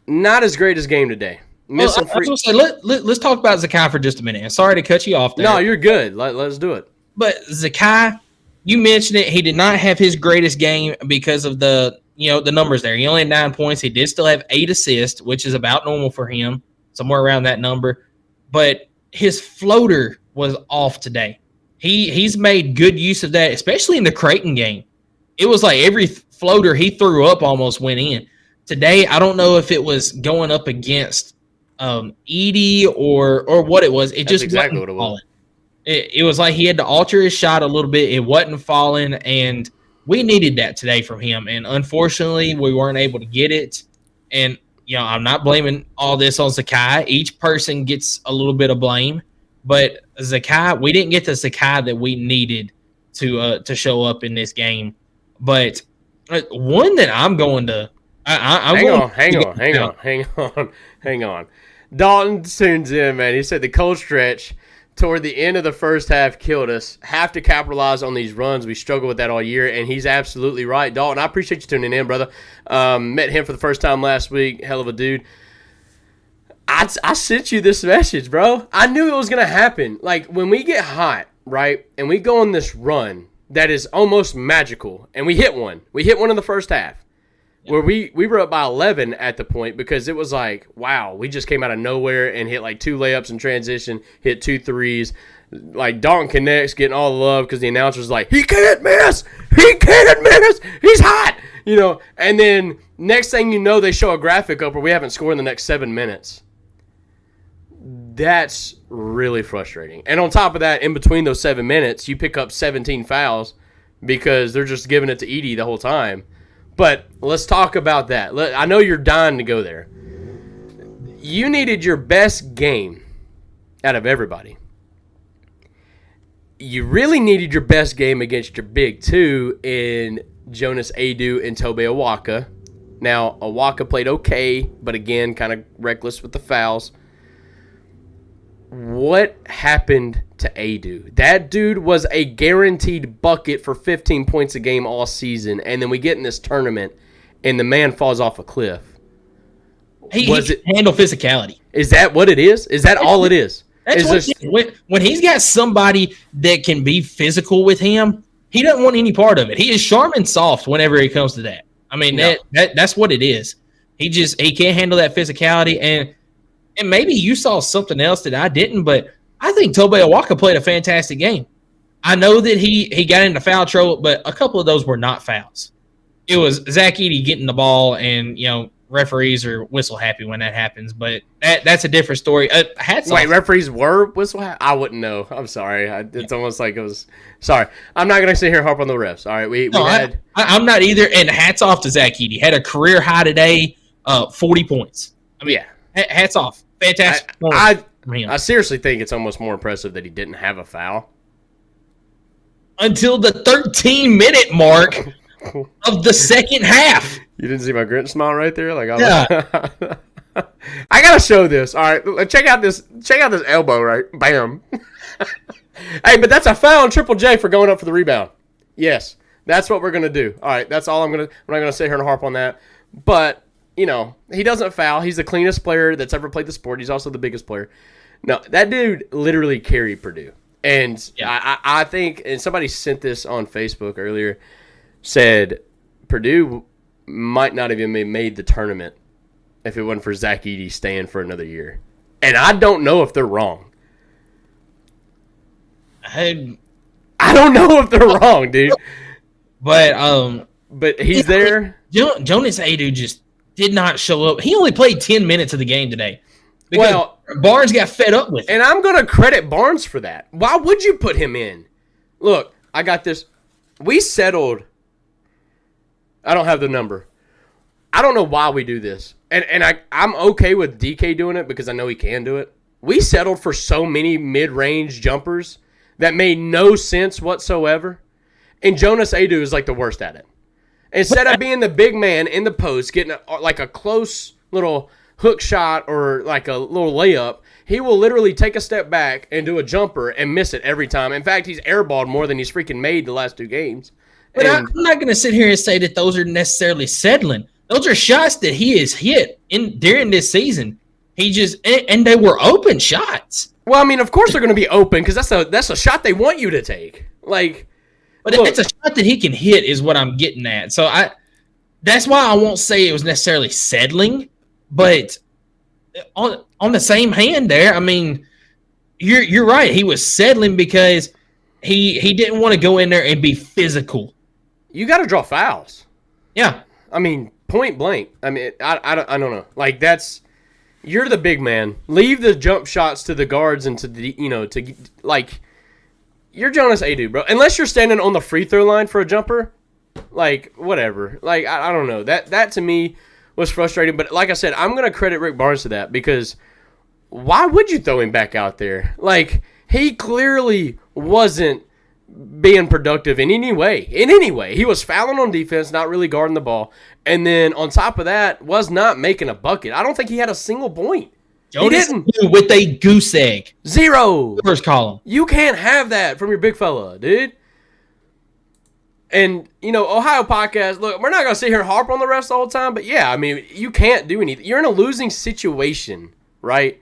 not as great as game today. Well, I was going to say, let's talk about Zakai for just a minute. And sorry to cut you off there. No, you're good. Let's do it. But Zakai, you mentioned it. He did not have his greatest game because of the numbers there. He only had 9 points. He did still have 8 assists, which is about normal for him, somewhere around that number. But his floater was off today. He's made good use of that, especially in the Creighton game. It was like every floater he threw up almost went in. Today, I don't know if it was going up against Edie or what it was. It just exactly wasn't what it was. falling. It was like he had to alter his shot a little bit. It wasn't falling, and we needed that today from him. And unfortunately, we weren't able to get it. And, I'm not blaming all this on Zakai. Each person gets a little bit of blame. But Zakai, we didn't get the Zakai that we needed to show up in this game. But one that I'm going to Hang on. Dalton tunes in, man. He said the cold stretch toward the end of the first half killed us. Have to capitalize on these runs. We struggle with that all year, and he's absolutely right. Dalton, I appreciate you tuning in, brother. Met him for the first time last week. Hell of a dude. I sent you this message, bro. I knew it was going to happen. Like, when we get hot, right, and we go on this run that is almost magical, and we hit one. We hit one in the first half where we were up by 11 at the point because it was like, wow, we just came out of nowhere and hit like 2 layups in transition, hit 2 threes. Like, Dalton Connect's getting all the love because the announcer's like, he can't miss. He can't miss. He's hot. And then next thing you know, they show a graphic up where we haven't scored in the next 7 minutes. That's really frustrating. And on top of that, in between those 7 minutes, you pick up 17 fouls because they're just giving it to Edie the whole time. But let's talk about that. I know you're dying to go there. You needed your best game out of everybody. You really needed your best game against your big two in Jonas Adu and Tobe Awaka. Now, Awaka played okay, but again, kind of reckless with the fouls. What happened to Adu? That dude was a guaranteed bucket for 15 points a game all season, and then we get in this tournament, and the man falls off a cliff. He can handle physicality. Is that what it is? Is that all it is? That's when he's got somebody that can be physical with him, he doesn't want any part of it. He is Charmin soft whenever it comes to that. I mean, that's what it is. He can't handle that physicality, and and maybe you saw something else that I didn't, but I think Tobe Awaka played a fantastic game. I know that he got into foul trouble, but a couple of those were not fouls. It was Zach Edey getting the ball, and referees are whistle happy when that happens. But that's a different story. Hats off. Wait, referees were whistle happy? I wouldn't know. I'm sorry. It's almost like it was. Sorry, I'm not gonna sit here and harp on the refs. All right, I'm not either. And hats off to Zach Edey. Had a career high today, 40 points. I mean, hats off. Fantastic. I seriously think it's almost more impressive that he didn't have a foul until the 13-minute mark of the second half. You didn't see my Grinch smile right there? I gotta show this. All right, check out this elbow, right? Bam. Hey, but that's a foul on Triple J for going up for the rebound. Yes, that's what we're gonna do. All right, that's all I'm not gonna sit here and harp on that. But he doesn't foul. He's the cleanest player that's ever played the sport. He's also the biggest player. No, that dude literally carried Purdue. And I think, and somebody sent this on Facebook earlier, said Purdue might not have even made the tournament if it wasn't for Zach Edey staying for another year. And I don't know if they're wrong. I don't know if they're wrong, dude. But he's there. Jonas Adu just did not show up. He only played 10 minutes of the game today. Because Barnes got fed up with it. And I'm going to credit Barnes for that. Why would you put him in? Look, I got this. We settled. I don't have the number. I don't know why we do this. And I'm okay with DK doing it because I know he can do it. We settled for so many mid-range jumpers that made no sense whatsoever. And Jonas Adu is like the worst at it. Instead of being the big man in the post, getting a close little hook shot or like a little layup, he will literally take a step back and do a jumper and miss it every time. In fact, he's airballed more than he's freaking made the last 2 games. But I'm not going to sit here and say that those are necessarily settling. Those are shots that he has hit during this season. He just and they were open shots. Well, I mean, of course they're going to be open because that's a shot they want you to take. But it's a shot that he can hit is what I'm getting at. So that's why I won't say it was necessarily settling. But on the same hand there, I mean, you're right. He was settling because he didn't want to go in there and be physical. You got to draw fouls. Yeah. I mean, point blank. I mean, I don't know. You're the big man. Leave the jump shots to the guards and to the, you're Jonas Adu, bro. Unless you're standing on the free throw line for a jumper, whatever. I don't know. That to me was frustrating. But like I said, I'm going to credit Rick Barnes to that because why would you throw him back out there? He clearly wasn't being productive in any way. He was fouling on defense, not really guarding the ball. And then on top of that, was not making a bucket. I don't think he had a single point. Jonas he didn't. With a goose egg. 0. First column. You can't have that from your big fella, dude. And, Ohio podcast, look, we're not going to sit here and harp on the refs the whole time, but yeah, I mean, you can't do anything. You're in a losing situation, right?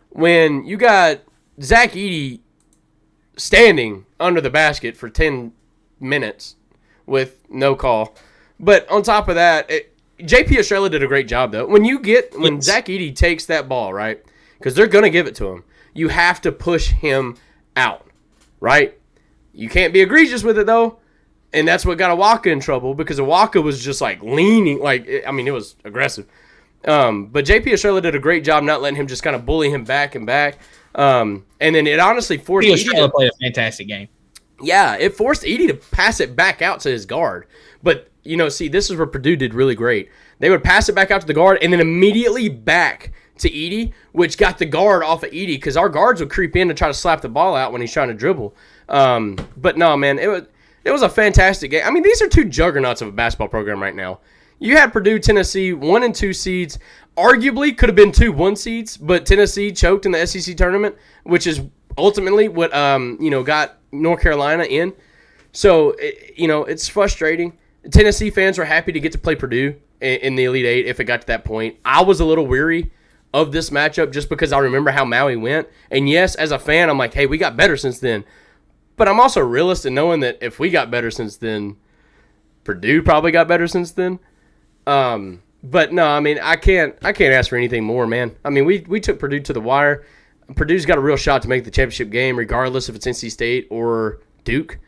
When you got Zach Edey standing under the basket for 10 minutes with no call. But on top of that, JP Estrella did a great job, though. When Zach Edey takes that ball, right, because they're going to give it to him, you have to push him out, right? You can't be egregious with it, though. And that's what got Awaka in trouble because Awaka was just leaning, it was aggressive. But JP Estrella did a great job not letting him just kind of bully him back and back. And then it honestly forced Edey to play a fantastic game. Yeah, it forced Edey to pass it back out to his guard. But, this is where Purdue did really great. They would pass it back out to the guard and then immediately back to Edey, which got the guard off of Edey because our guards would creep in to try to slap the ball out when he's trying to dribble. But no, man, it was a fantastic game. I mean, these are 2 juggernauts of a basketball program right now. You had Purdue, Tennessee, 1 and 2 seeds. Arguably could have been 2 1 seeds, but Tennessee choked in the SEC tournament, which is ultimately what got North Carolina in. So it's frustrating. Tennessee fans were happy to get to play Purdue in the Elite Eight if it got to that point. I was a little weary of this matchup just because I remember how Maui went. And yes, as a fan, I'm like, hey, we got better since then. But I'm also a realist in knowing that if we got better since then, Purdue probably got better since then. But But no, I mean, I can't ask for anything more, man. I mean, we took Purdue to the wire. Purdue's got a real shot to make the championship game, regardless if it's NC State or Duke.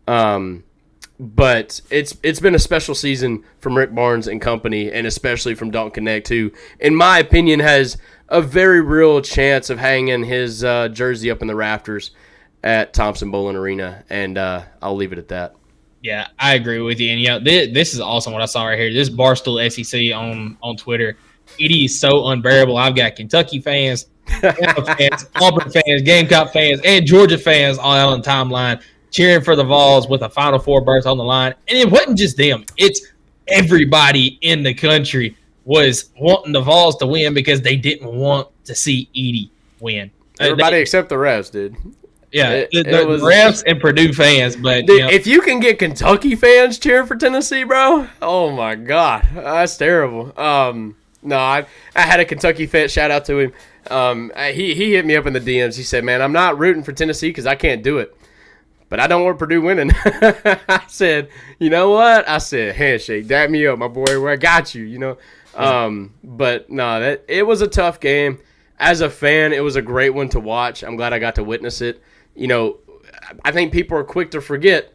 But it's been a special season from Rick Barnes and company, and especially from Dalton Connect, who, in my opinion, has a very real chance of hanging his jersey up in the rafters at Thompson-Boling Arena, and I'll leave it at that. Yeah, I agree with you. And this is awesome what I saw right here. This Barstool SEC on Twitter. It is so unbearable. I've got Kentucky fans, Alabama fans, Auburn fans, Gamecock fans, and Georgia fans all out on the timeline cheering for the Vols with a Final Four berth on the line. And it wasn't just them. It's everybody in the country was wanting the Vols to win because they didn't want to see Edey win. Everybody except the refs, dude. Yeah, the refs and Purdue fans. But dude, if you can get Kentucky fans cheering for Tennessee, bro, oh my God, that's terrible. No, I had a Kentucky fan, shout out to him. He hit me up in the DMs. He said, man, I'm not rooting for Tennessee because I can't do it. But I don't want Purdue winning. I said, you know what? I said, handshake, dap me up, my boy. I got you, you know. But no, it was a tough game. As a fan, it was a great one to watch. I'm glad I got to witness it. You know, I think people are quick to forget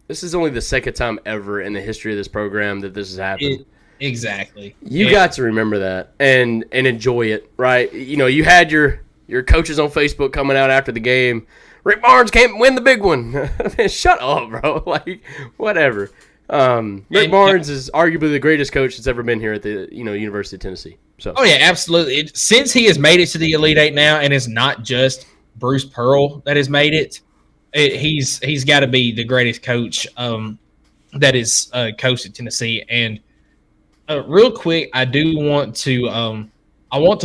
this is only the second time ever in the history of this program that this has happened. Exactly. You got to remember that and enjoy it, right? You know, you had your coaches on Facebook coming out after the game. Rick Barnes can't win the big one. Man, shut up, bro. Like, whatever. Rick Barnes is arguably the greatest coach that's ever been here at the University of Tennessee. So. Oh yeah, absolutely. Since he has made it to the Elite Eight now, and it's not just Bruce Pearl that has made it, he's got to be the greatest coach that is coached at Tennessee. And real quick, I do want to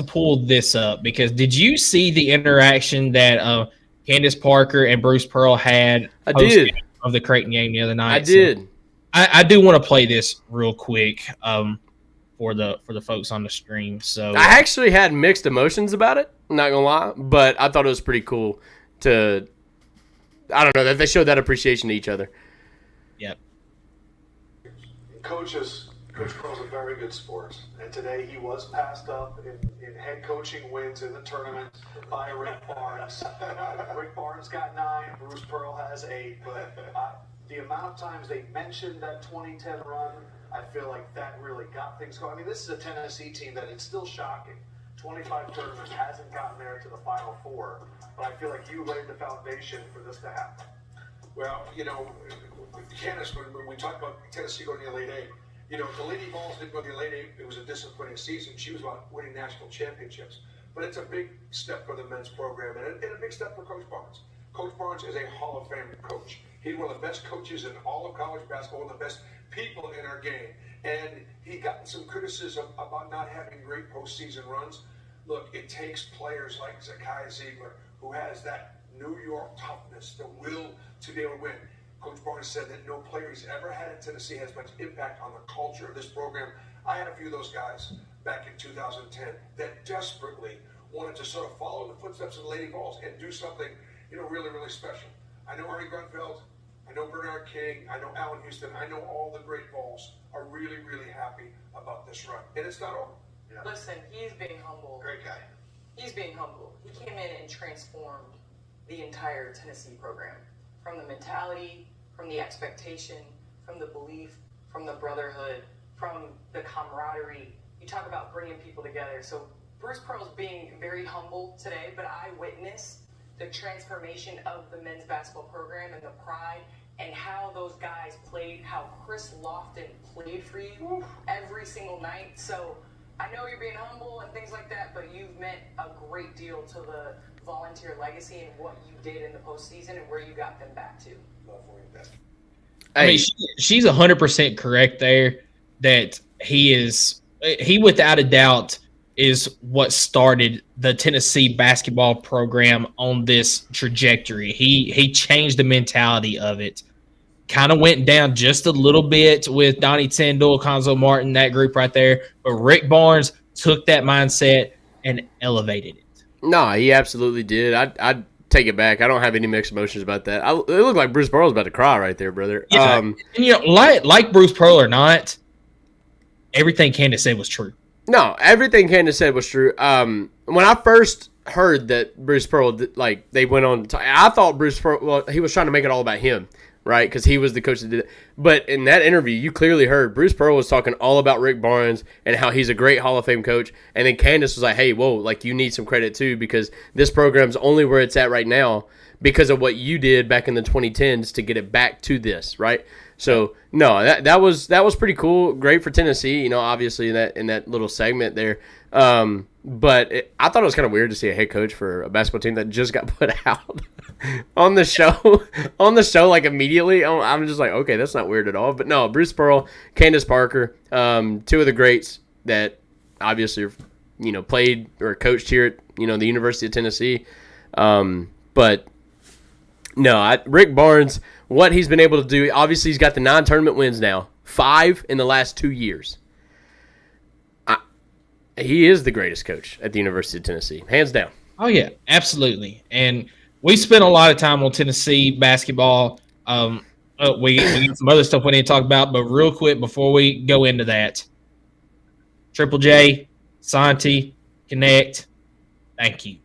pull this up because did you see the interaction that Candace Parker and Bruce Pearl had I did. Of the Creighton game the other night? I did. So I do want to play this real quick for the folks on the stream. So I actually had mixed emotions about it, I'm not gonna lie, but I thought it was pretty cool that they showed that appreciation to each other. Yep. Coach Pearl's a very good sport, and today he was passed up in head coaching wins in the tournament by Rick Barnes. Rick Barnes got 9, Bruce Pearl has 8, but the amount of times they mentioned that 2010 run, I feel like that really got things going. I mean, this is a Tennessee team that it's still shocking. 25 tournaments, hasn't gotten there to the Final Four, but I feel like you laid the foundation for this to happen. Well, Candace, when we talk about Tennessee going to the Elite Eight, the Lady Vols didn't go to the Elite Eight. It was a disappointing season. She was about winning national championships. But it's a big step for the men's program and a big step for Coach Barnes. Coach Barnes is a Hall of Fame coach. He's one of the best coaches in all of college basketball, one of the best people in our game. And he got some criticism about not having great postseason runs. Look, it takes players like Zakai Ziegler, who has that New York toughness, the will to be able to win. Coach Barnes said that no player he's ever had in Tennessee has much impact on the culture of this program. I had a few of those guys back in 2010 that desperately wanted to sort of follow in the footsteps of the Lady Vols and do something, really, really special. I know Ernie Grunfeld, I know Bernard King, I know Allen Houston, I know all the great Vols are really, really happy about this run. And it's not over. Yeah. Listen, he's being humble. Great guy. He's being humble. He came in and transformed the entire Tennessee program. From the mentality, from the expectation, from the belief, from the brotherhood, from the camaraderie. You talk about bringing people together. So Bruce Pearl's being very humble today, but I witnessed the transformation of the men's basketball program and the pride and how those guys played, how Chris Lofton played for you every single night. So I know you're being humble and things like that, but you've meant a great deal to the Volunteer legacy and what you did in the postseason and where you got them back to. I mean, she's 100% correct there that he without a doubt is what started the Tennessee basketball program on this trajectory. He changed the mentality of it. Kind of went down just a little bit with Donnie Tyndall, Conzo Martin, that group right there. But Rick Barnes took that mindset and elevated it. No, he absolutely did. I'd take it back. I don't have any mixed emotions about that. It looked like Bruce Pearl was about to cry right there, brother. Yeah, and like Bruce Pearl or not, everything Candace said was true. No, everything Candace said was true. When I first heard that Bruce Pearl, they went on, I thought Bruce Pearl, well, he was trying to make it all about him, right? Because he was the coach that did it. But in that interview, you clearly heard Bruce Pearl was talking all about Rick Barnes and how he's a great Hall of Fame coach. And then Candace was like, hey, whoa, like you need some credit too because this program's only where it's at right now because of what you did back in the 2010s to get it back to this, right? So no, that was pretty cool. Great for Tennessee, obviously in that little segment there. But I thought it was kind of weird to see a head coach for a basketball team that just got put out on the show like immediately. I'm just like, okay, that's not weird at all. But no, Bruce Pearl, Candace Parker, two of the greats that obviously played or coached here at the University of Tennessee. But no, Rick Barnes, what he's been able to do, obviously he's got the non-tournament wins now, 5 in the last 2 years. He is the greatest coach at the University of Tennessee, hands down. Oh, yeah, absolutely. And we spent a lot of time on Tennessee basketball. We got some other stuff we need to talk about, but real quick before we go into that, Triple J, Santi, Connect, thank you.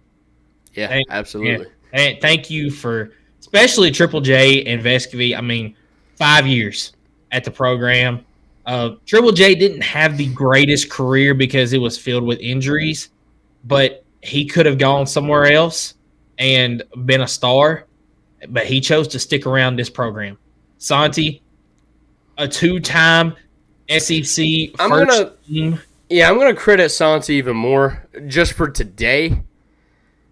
Yeah, absolutely. And thank you for – especially Triple J and Vescovy. I mean, 5 years at the program. Triple J didn't have the greatest career because it was filled with injuries, but he could have gone somewhere else and been a star, but he chose to stick around this program. Santi, a 2-time SEC first team. Yeah, I'm going to credit Santi even more just for today.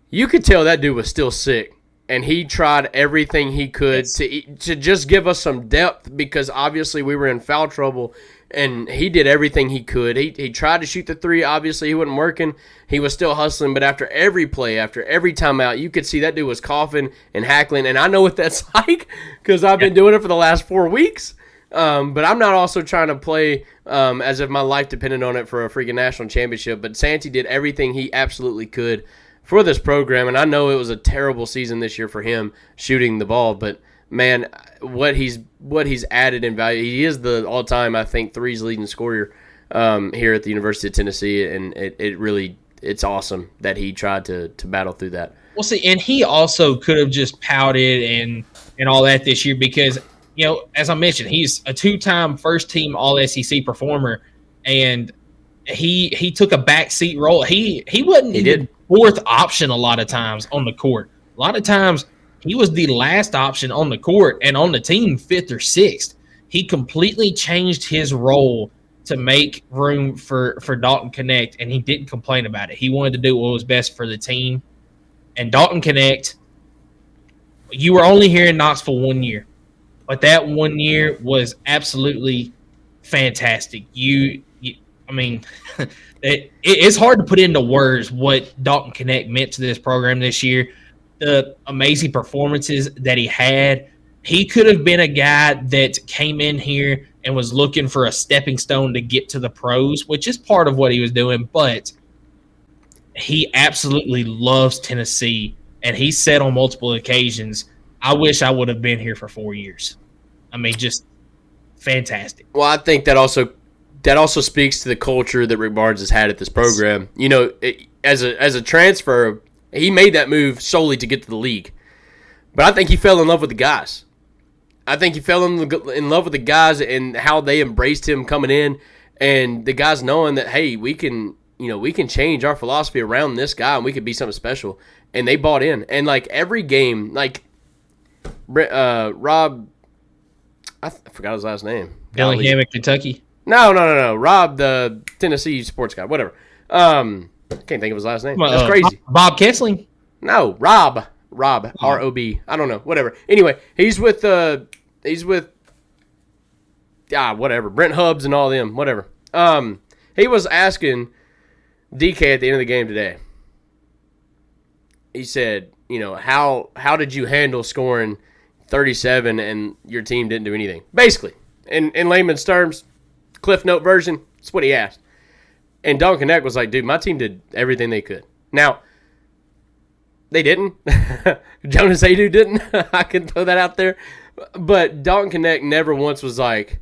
You could tell that dude was still sick. And he tried everything he could to just give us some depth because obviously we were in foul trouble, and he did everything he could. He tried to shoot the three. Obviously, he wasn't working. He was still hustling, but after every play, after every timeout, you could see that dude was coughing and hackling. And I know what that's like because I've been doing it for the last 4 weeks. But I'm not also trying to play as if my life depended on it for a freaking national championship. But Santi did everything he absolutely could for this program, and I know it was a terrible season this year for him shooting the ball, but man, what he's added in value, he is the all-time, I think, threes leading scorer here at the University of Tennessee, and it's awesome that he tried to battle through that. Well, see, and he also could have just pouted and all that this year because, as I mentioned, he's a 2-time first-team All-SEC performer, and he took a backseat role. He wasn't even fourth option a lot of times on the court. A lot of times he was the last option on the court and on the team 5th or 6th. He completely changed his role to make room for Dalton Connect, and he didn't complain about it. He wanted to do what was best for the team. And Dalton Connect, you were only here in Knoxville 1 year, but that 1 year was absolutely fantastic. It's hard to put into words what Dalton Connect meant to this program this year. The amazing performances that he had. He could have been a guy that came in here and was looking for a stepping stone to get to the pros, which is part of what he was doing, but he absolutely loves Tennessee, and he said on multiple occasions, I wish I would have been here for 4 years. I mean, just fantastic. Well, I think that also speaks to the culture that Rick Barnes has had at this program. As a transfer, he made that move solely to get to the league. But I think he fell in love with the guys. I think he fell in love with the guys and how they embraced him coming in, and the guys knowing that, hey, we can change our philosophy around this guy and we could be something special. And they bought in. And every game, Rob, I forgot his last name. Dillingham in Kentucky. No. Rob, the Tennessee sports guy, whatever. Can't think of his last name. That's crazy. Bob Kessling? No, Rob, R-O-B. I don't know, whatever. Anyway, he's with whatever, Brent Hubbs and all them, whatever. He was asking DK at the end of the game today. He said, how did you handle scoring 37 and your team didn't do anything? Basically, in layman's terms, Cliff Note version, that's what he asked. And Dalton Connect was like, dude, my team did everything they could. Now, they didn't. Jonas Adu didn't. I can throw that out there. But Dalton Connect never once was like,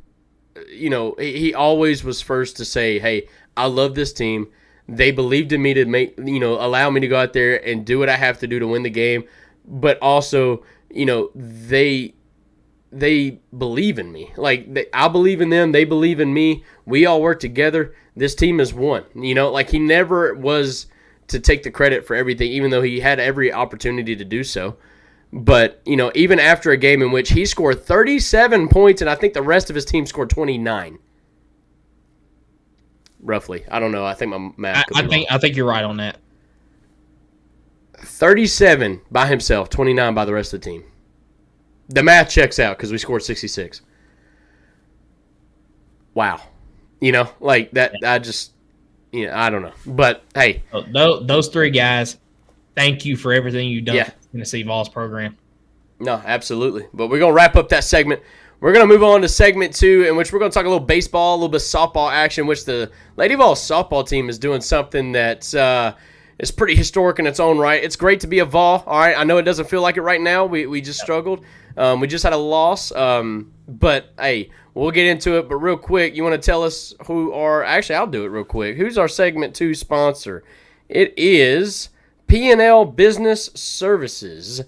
he always was first to say, hey, I love this team. They believed in me to allow me to go out there and do what I have to do to win the game. But also, they believe in me. Like, I believe in them. They believe in me. We all work together. This team is one. He never was to take the credit for everything, even though he had every opportunity to do so. But, even after a game in which he scored 37 points and I think the rest of his team scored 29. Roughly. I don't know. I think my math could be wrong. I think you're right on that. 37 by himself, 29 by the rest of the team. The math checks out because we scored 66. Wow. That, I don't know. But, hey. Those three guys, thank you for everything you've done for the Tennessee Vols program. No, absolutely. But we're going to wrap up that segment. We're going to move on to segment 2, in which we're going to talk a little baseball, a little bit of softball action, which the Lady Vols softball team is doing something that is pretty historic in its own right. It's great to be a Vol. All right, I know it doesn't feel like it right now. We just struggled. We just had a loss. But, hey, we'll get into it. But real quick, you want to tell us actually, I'll do it real quick. Who's our segment 2 sponsor? It is P&L Business Services.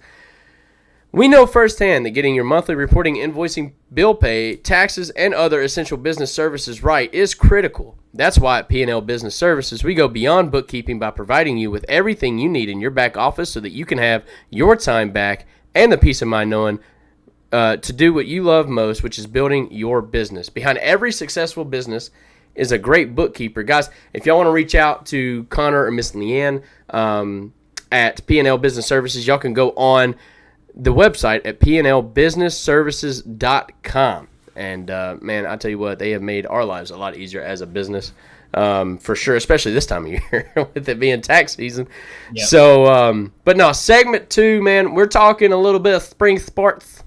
We know firsthand that getting your monthly reporting, invoicing, bill pay, taxes, and other essential business services right is critical. That's why at P&L Business Services, we go beyond bookkeeping by providing you with everything you need in your back office so that you can have your time back and the peace of mind knowing to do what you love most, which is building your business. Behind every successful business is a great bookkeeper. Guys, if y'all want to reach out to Connor or Miss Leanne at P&L Business Services, y'all can go on the website at pnlbusinessservices.com. And, man, I tell you what, they have made our lives a lot easier as a business, for sure, especially this time of year with it being tax season. Yep. So, but no, segment 2, man, we're talking a little bit of spring sports.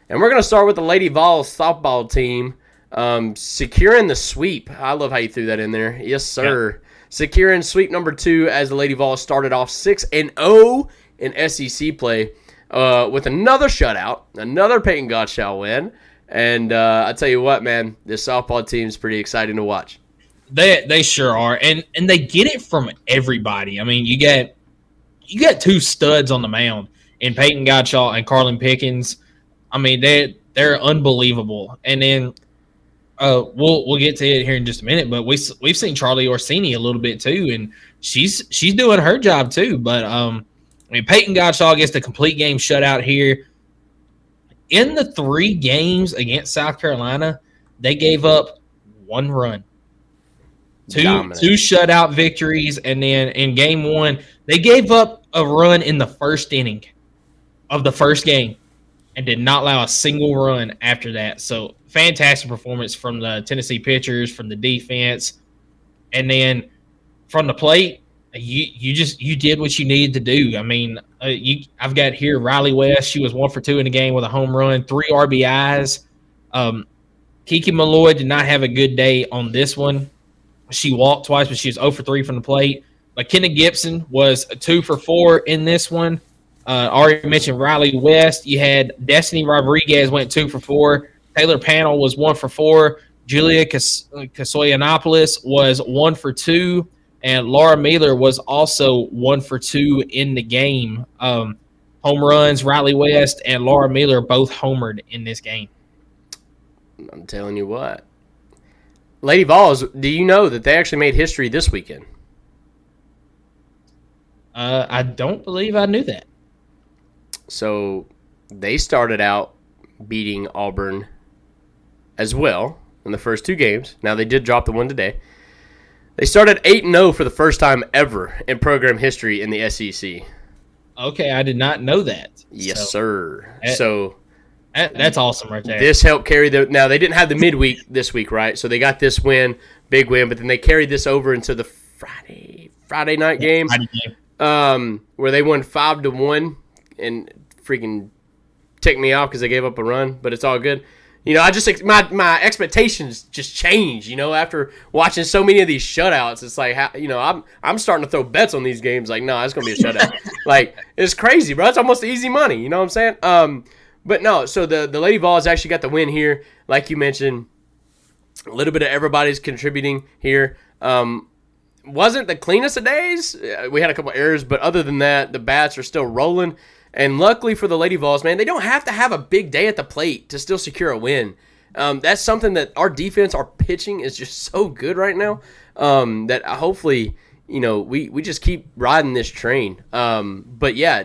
And we're going to start with the Lady Vols softball team securing the sweep. I love how you threw that in there. Yes, sir. Yep. Securing sweep number 2 as the Lady Vols started off 6-0 in SEC play. With another shutout, another Peyton Gottschall win. And I tell you what, man, this softball team is pretty exciting to watch. They sure are. And they get it from everybody. I mean, you got 2 studs on the mound in Peyton Gottschall and Carlin Pickens. I mean, they're unbelievable. And then we'll get to it here in just a minute, but we've seen Charlie Orsini a little bit too, and she's doing her job too. But Peyton Gottschall gets the complete game shutout here. In the 3 games against South Carolina, they gave up 1 run. Two shutout victories, and then in game 1, they gave up a run in the first inning of the first game and did not allow a single run after that. So fantastic performance from the Tennessee pitchers, from the defense, and then from the plate. You did what you needed to do. I mean, I've got here Riley West. She was 1 for 2 in the game with a home run, 3 RBIs. Kiki Malloy did not have a good day on this one. She walked twice, but she was 0 for 3 from the plate. McKenna Gibson was 2 for 4 in this one. Already mentioned Riley West. You had Destiny Rodriguez went 2 for 4. Taylor Panel was 1 for 4. Julia Kasoyanopoulos was 1 for 2. And Laura Mailer was also 1 for 2 in the game. Home runs, Riley West and Laura Mailer both homered in this game. I'm telling you what. Lady Vols, do you know that they actually made history this weekend? I don't believe I knew that. So they started out beating Auburn as well in the first 2 games. Now they did drop the one today. They started 8-0 for the first time ever in program history in the SEC. Okay, I did not know that. Yes, sir. That's awesome right there. This helped carry now they didn't have the midweek this week, right? So they got this win, big win, but then they carried this over into the Friday night game. Where they won 5-1 and freaking ticked me off because they gave up a run, but it's all good. I just my expectations just change. After watching so many of these shutouts, it's like I'm starting to throw bets on these games. Like, no, it's gonna be a shutout. Like, it's crazy, bro. It's almost easy money. You know what I'm saying? But no. So the Lady Vols actually got the win here, like you mentioned. A little bit of everybody's contributing here. Wasn't the cleanest of days. We had a couple errors, but other than that, the bats are still rolling. And luckily for the Lady Vols, man, they don't have to have a big day at the plate to still secure a win. That's something that our defense, our pitching is just so good right now that hopefully, we just keep riding this train. But yeah,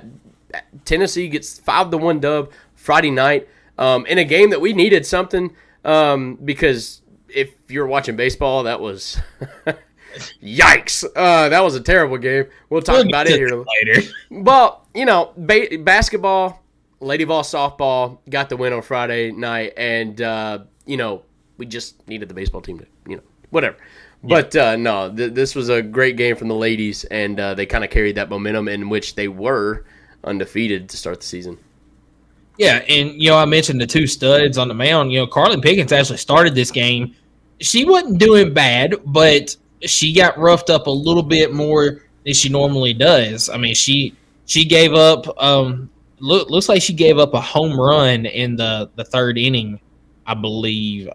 Tennessee gets 5-1 dub Friday night in a game that we needed something because if you're watching baseball, that was yikes. That was a terrible game. We'll talk about it here later. Well, basketball, Lady Vol softball got the win on Friday night, and we just needed the baseball team to, whatever. Yeah. But no, this was a great game from the ladies, and they kind of carried that momentum in which they were undefeated to start the season. Yeah, and I mentioned the two studs on the mound. Carlin Pickens actually started this game. She wasn't doing bad, but she got roughed up a little bit more than she normally does. I mean, she gave up looks like she gave up a home run in the third inning, I believe.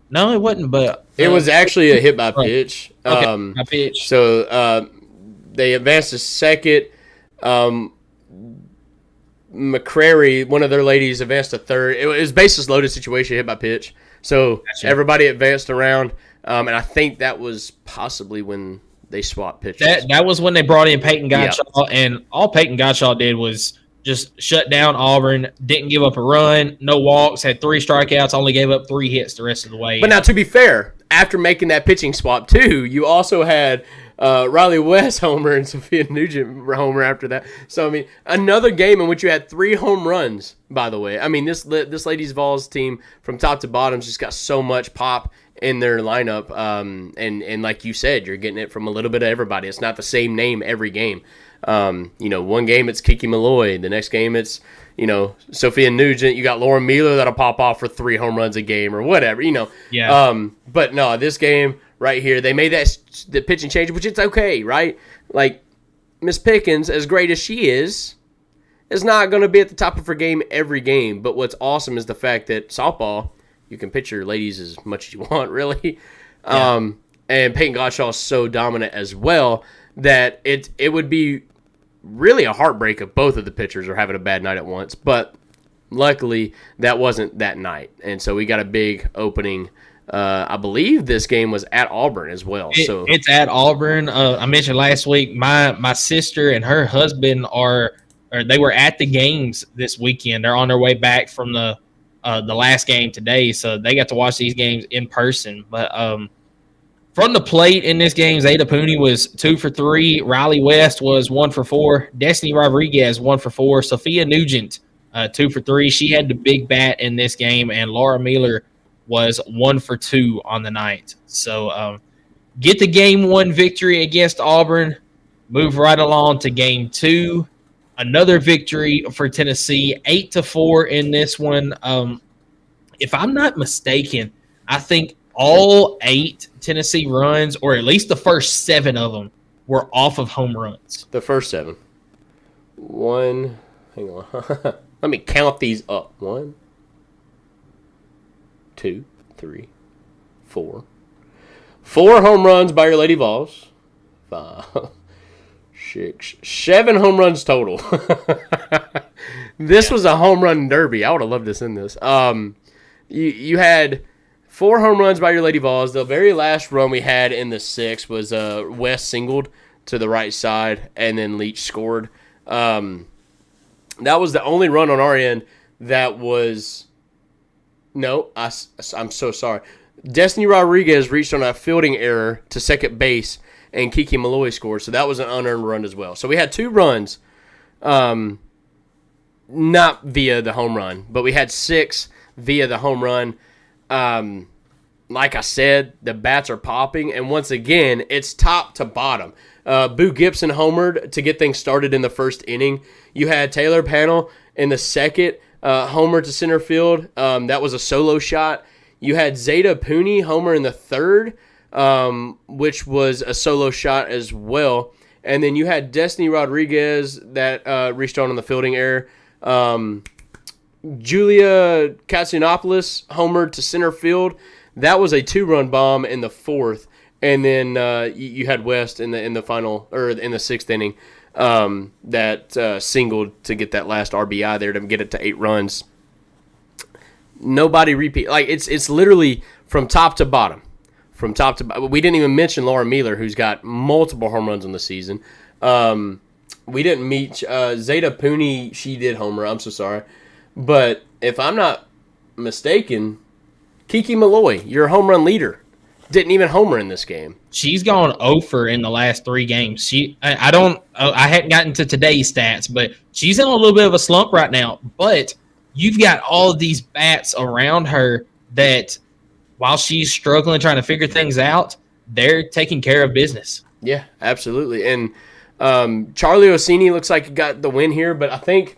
No, it wasn't, but it was actually a hit by pitch. Okay, by pitch. So they advanced to second. McCrary, one of their ladies, advanced to third. It was bases loaded situation, hit by pitch. So gotcha. Everybody advanced around. And I think that was possibly when they swapped pitchers. That was when they brought in Peyton Gottschall, and all Peyton Gottschall did was just shut down Auburn, didn't give up a run, no walks, had 3 strikeouts, only gave up 3 hits the rest of the way. But now, to be fair, after making that pitching swap, too, you also had Riley West homer and Sophia Nugent homer after that. So, I mean, another game in which you had 3 home runs, by the way. I mean, this Ladies Vols team from top to bottom just got so much pop in their lineup, and like you said, you're getting it from a little bit of everybody. It's not the same name every game. One game it's Kiki Malloy, the next game it's Sophia Nugent. You got Lauren Mueller that'll pop off for 3 home runs a game or whatever. Yeah. But no, this game right here, they made the pitching change, which it's okay, right? Like Miss Pickens, as great as she is not going to be at the top of her game every game. But what's awesome is the fact that softball, you can pitch your ladies as much as you want, really. Yeah. And Peyton Gottschall is so dominant as well that it would be really a heartbreak if both of the pitchers are having a bad night at once. But luckily, that wasn't that night. And so we got a big opening. I believe this game was at Auburn as well. It's at Auburn. I mentioned last week, my sister and her husband they were at the games this weekend. They're on their way back from the last game today, so they got to watch these games in person. But from the plate in this game, Zeta Pooney was 2 for 3. Riley West was 1 for 4. Destiny Rodriguez 1 for 4. Sophia Nugent 2 for 3. She had the big bat in this game, and Laura Mueller was 1 for 2 on the night. So get the game 1 victory against Auburn. Move right along to game 2. Another victory for Tennessee, 8-4 in this one. If I'm not mistaken, I think all 8 Tennessee runs, or at least the first 7 of them, were off of home runs. The first 7. Hang on. Let me count these up. 1, 2, 3, 4. 4 home runs by your Lady Vols. 5, 6, 7 home runs total. This was a home run derby. I would have loved this in this. You had 4 home runs by your Lady Vols. The very last run we had in the 6th was West singled to the right side, and then Leach scored. That was the only run on our end that was... No, I'm so sorry. Destiny Rodriguez reached on a fielding error to second base, and Kiki Malloy scored, so that was an unearned run as well. So we had 2 runs, not via the home run, but we had 6 via the home run. Like I said, the bats are popping, and once again, it's top to bottom. Boo Gibson homered to get things started in the first inning. You had Taylor Panel in the second, homer to center field. That was a solo shot. You had Zeta Pooney homer in the third, which was a solo shot as well. And then you had Destiny Rodriguez that reached on the fielding error. Julia Katsinopoulos homered to center field. That was a 2-run bomb in the 4th, and then you had West in the final or in the 6th inning that singled to get that last RBI there to get it to 8 runs. Nobody repeat, like it's literally from top to bottom. From top to bottom. We didn't even mention Laura Mueller, who's got multiple home runs on the season. We didn't meet Zeta Pooney. She did homer. I'm so sorry. But if I'm not mistaken, Kiki Malloy, your home run leader, didn't even homer in this game. She's gone over in the last 3 games. I hadn't gotten to today's stats, but she's in a little bit of a slump right now. But you've got all of these bats around her that, while she's struggling trying to figure things out, they're taking care of business. Yeah, absolutely. And Charlie Orsini looks like he got the win here, but I think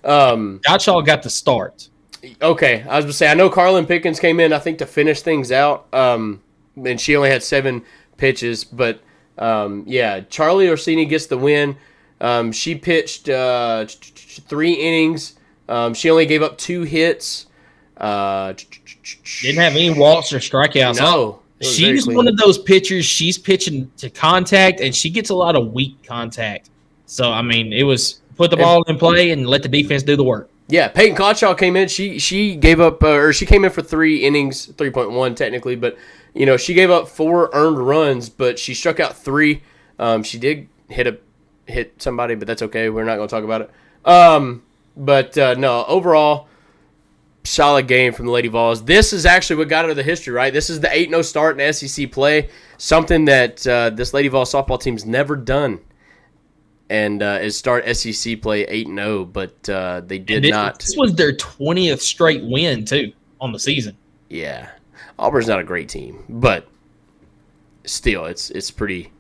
Gottschall got the start. Okay, I was going to say, I know Carlin Pickens came in, I think, to finish things out, and she only had 7 pitches, but Charlie Orsini gets the win. She pitched 3 innings. She only gave up 2 hits. Didn't have any walks or strikeouts. No. She's one of those pitchers, she's pitching to contact, and she gets a lot of weak contact. So, I mean, it was put the ball in play and let the defense do the work. Yeah, Peyton Gottschall came in. She gave up, or she came in for 3 innings, 3.1 technically, but she gave up 4 earned runs, but she struck out 3. She did hit somebody, but that's okay. We're not going to talk about it. No, overall, solid game from the Lady Vols. This is actually what got her the history, right? This is the 8-0 start in SEC play, something that this Lady Vols softball team's never done. And is start SEC play 8-0, but they did not. This was their 20th straight win, too, on the season. Yeah. Auburn's not a great team, but still, it's pretty.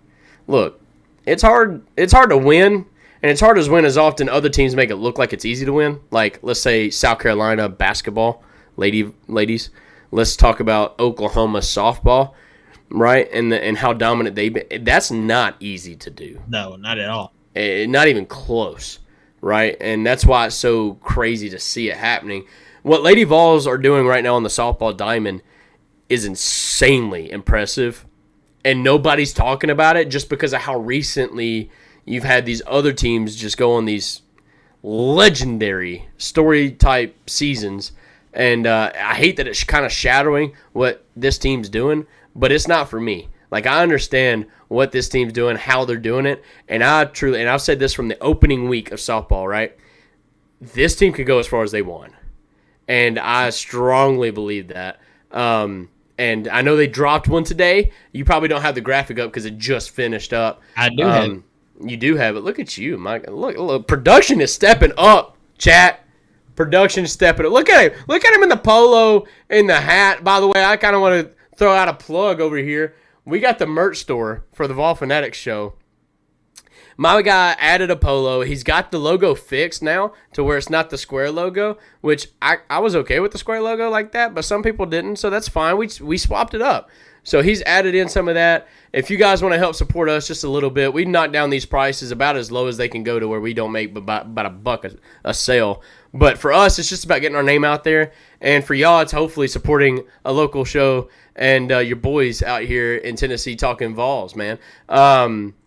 Look, it's hard to win, and it's hard to win as often other teams make it look like it's easy to win. Like, let's say South Carolina basketball, ladies. Let's talk about Oklahoma softball, right? And how dominant they've been. That's not easy to do. No, not at all. Not even close, right? And that's why it's so crazy to see it happening. What Lady Vols are doing right now on the softball diamond is insanely impressive, and nobody's talking about it just because of how recently you've had these other teams just go on these legendary story-type seasons. And I hate that it's kind of shadowing what this team's doing, but it's not for me. Like, I understand what this team's doing, how they're doing it, and I've said this from the opening week of softball, right? This team could go as far as they want, and I strongly believe that. And I know they dropped one today. You probably don't have the graphic up because it just finised up. I do have it. You do have it. Look at you, Mike. Look, production is stepping up, chat. Production is stepping up. Look at him. Look at him in the polo, in the hat. By the way, I kind of want to throw out a plug over here. We got the merch store for the Vol Fanatics show. My guy added a polo. He's got the logo fixed now to where it's not the square logo, which I was okay with the square logo like that, but some people didn't, so that's fine. We swapped it up. So he's added in some of that. If you guys want to help support us just a little bit, we knock down these prices about as low as they can go to where we don't make about $1 a sale. But for us, it's just about getting our name out there. And for y'all, it's hopefully supporting a local show and your boys out here in Tennessee talking Vols, man.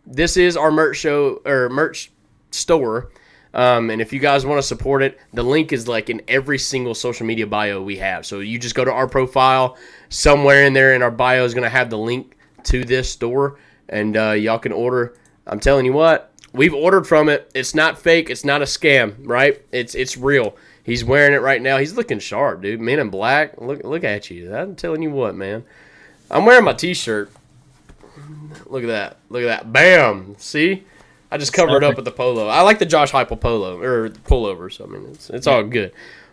This is our merch show or merch store. And if you guys want to support it, the link is like in every single social media bio we have. So you just go to our profile. Somewhere in there in our bio is going to have the link to this store. And y'all can order. I'm telling you what, we've ordered from it. It's not fake. It's not a scam, right? It's real. He's wearing it right now. He's looking sharp, dude. Men in black. Look at you. I'm telling you what, man. I'm wearing my T-shirt. Look at that. Look at that. Bam. See? I just covered it up with the polo. I like the Josh Heupel polo or pullover. So I mean, it's all good.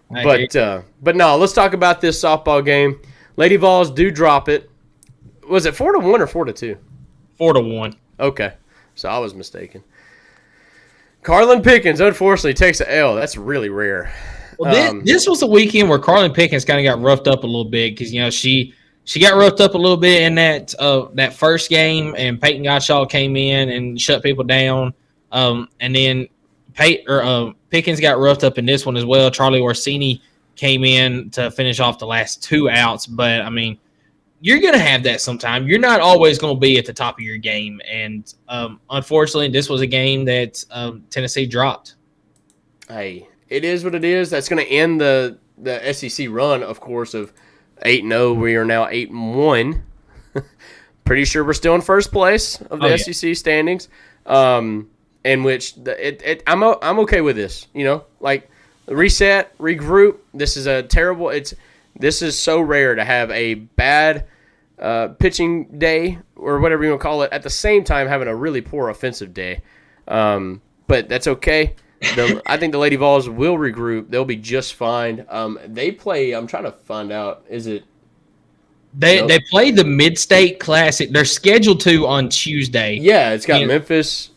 But no, let's talk about this softball game. Lady Vols do drop it. Was it 4-1 or 4-2? 4-1. Okay, so I was mistaken. Carlin Pickens unfortunately takes an L. That's really rare. Well, this was a weekend where Carlin Pickens kind of got roughed up a little bit because she got roughed up a little bit in that first game, and Peyton Gottschall came in and shut people down. And then Pickens got roughed up in this one as well. Charlie Orsini came in to finish off the last 2 outs. But, I mean, you're going to have that sometime. You're not always going to be at the top of your game. And unfortunately, this was a game that Tennessee dropped. Hey, it is what it is. That's going to end the SEC run, of course, of 8-0. We are now 8-1. Pretty sure we're still in first place of the SEC standings. In which I'm okay with this. Like reset, regroup. This is a terrible. This is so rare to have a bad pitching day or whatever you want to call it, at the same time having a really poor offensive day. But that's okay. I think the Lady Vols will regroup. They'll be just fine. They play. I'm trying to find out. Is it? They play the Mid-State Classic. They're scheduled to on Tuesday. Yeah, it's got Memphis.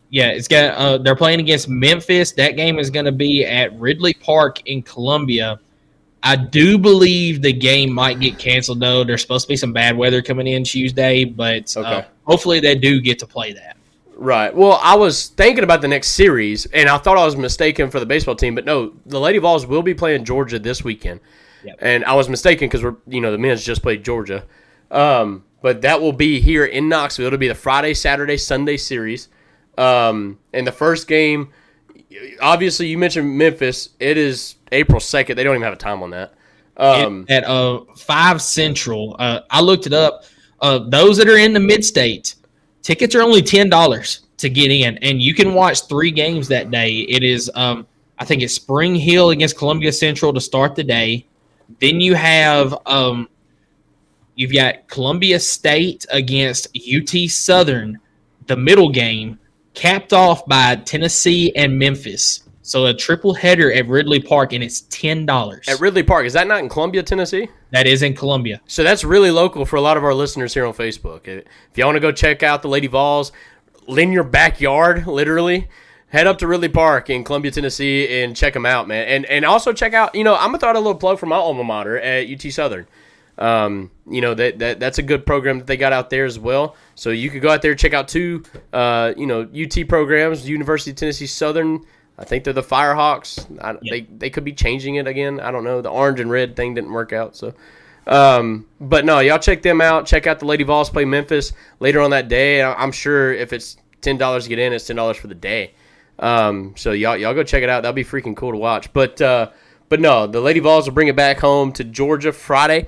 Yeah, it's got. They're playing against Memphis. That game is going to be at Ridley Park in Columbia. I do believe the game might get canceled, though. There's supposed to be some bad weather coming in Tuesday, but hopefully they do get to play that. Right. Well, I was thinking about the next series, and I thought I was mistaken for the baseball team, but no, the Lady Vols will be playing Georgia this weekend. Yep. And I was mistaken because the men's just played Georgia. But that will be here in Knoxville. It'll be the Friday, Saturday, Sunday series. And the first game, obviously you mentioned Memphis. It is April 2nd. They don't even have a time on that. At 5 Central. I looked it up. Those that are in the Mid-State, tickets are only $10 to get in, and you can watch 3 games that day. It is, I think it's Spring Hill against Columbia Central to start the day. Then you have, you've got Columbia State against UT Southern, the middle game, capped off by Tennessee and Memphis. So a triple header at Ridley Park, and it's $10. At Ridley Park. Is that not in Columbia, Tennessee? That is in Columbia. So that's really local for a lot of our listeners here on Facebook. If y'all want to go check out the Lady Vols in your backyard, literally, head up to Ridley Park in Columbia, Tennessee, and check them out, man. And also check out, I'm going to throw out a little plug for my alma mater at UT Southern. That's a good program that they got out there as well. So you could go out there and check out 2, UT programs, University of Tennessee Southern. I think they're the Firehawks. They could be changing it again. I don't know. The orange and red thing didn't work out. So, but no, y'all check them out. Check out the Lady Vols play Memphis later on that day. I'm sure if it's $10 to get in, it's $10 for the day. So y'all go check it out. That'll be freaking cool to watch. But no, the Lady Vols will bring it back home to Georgia Friday,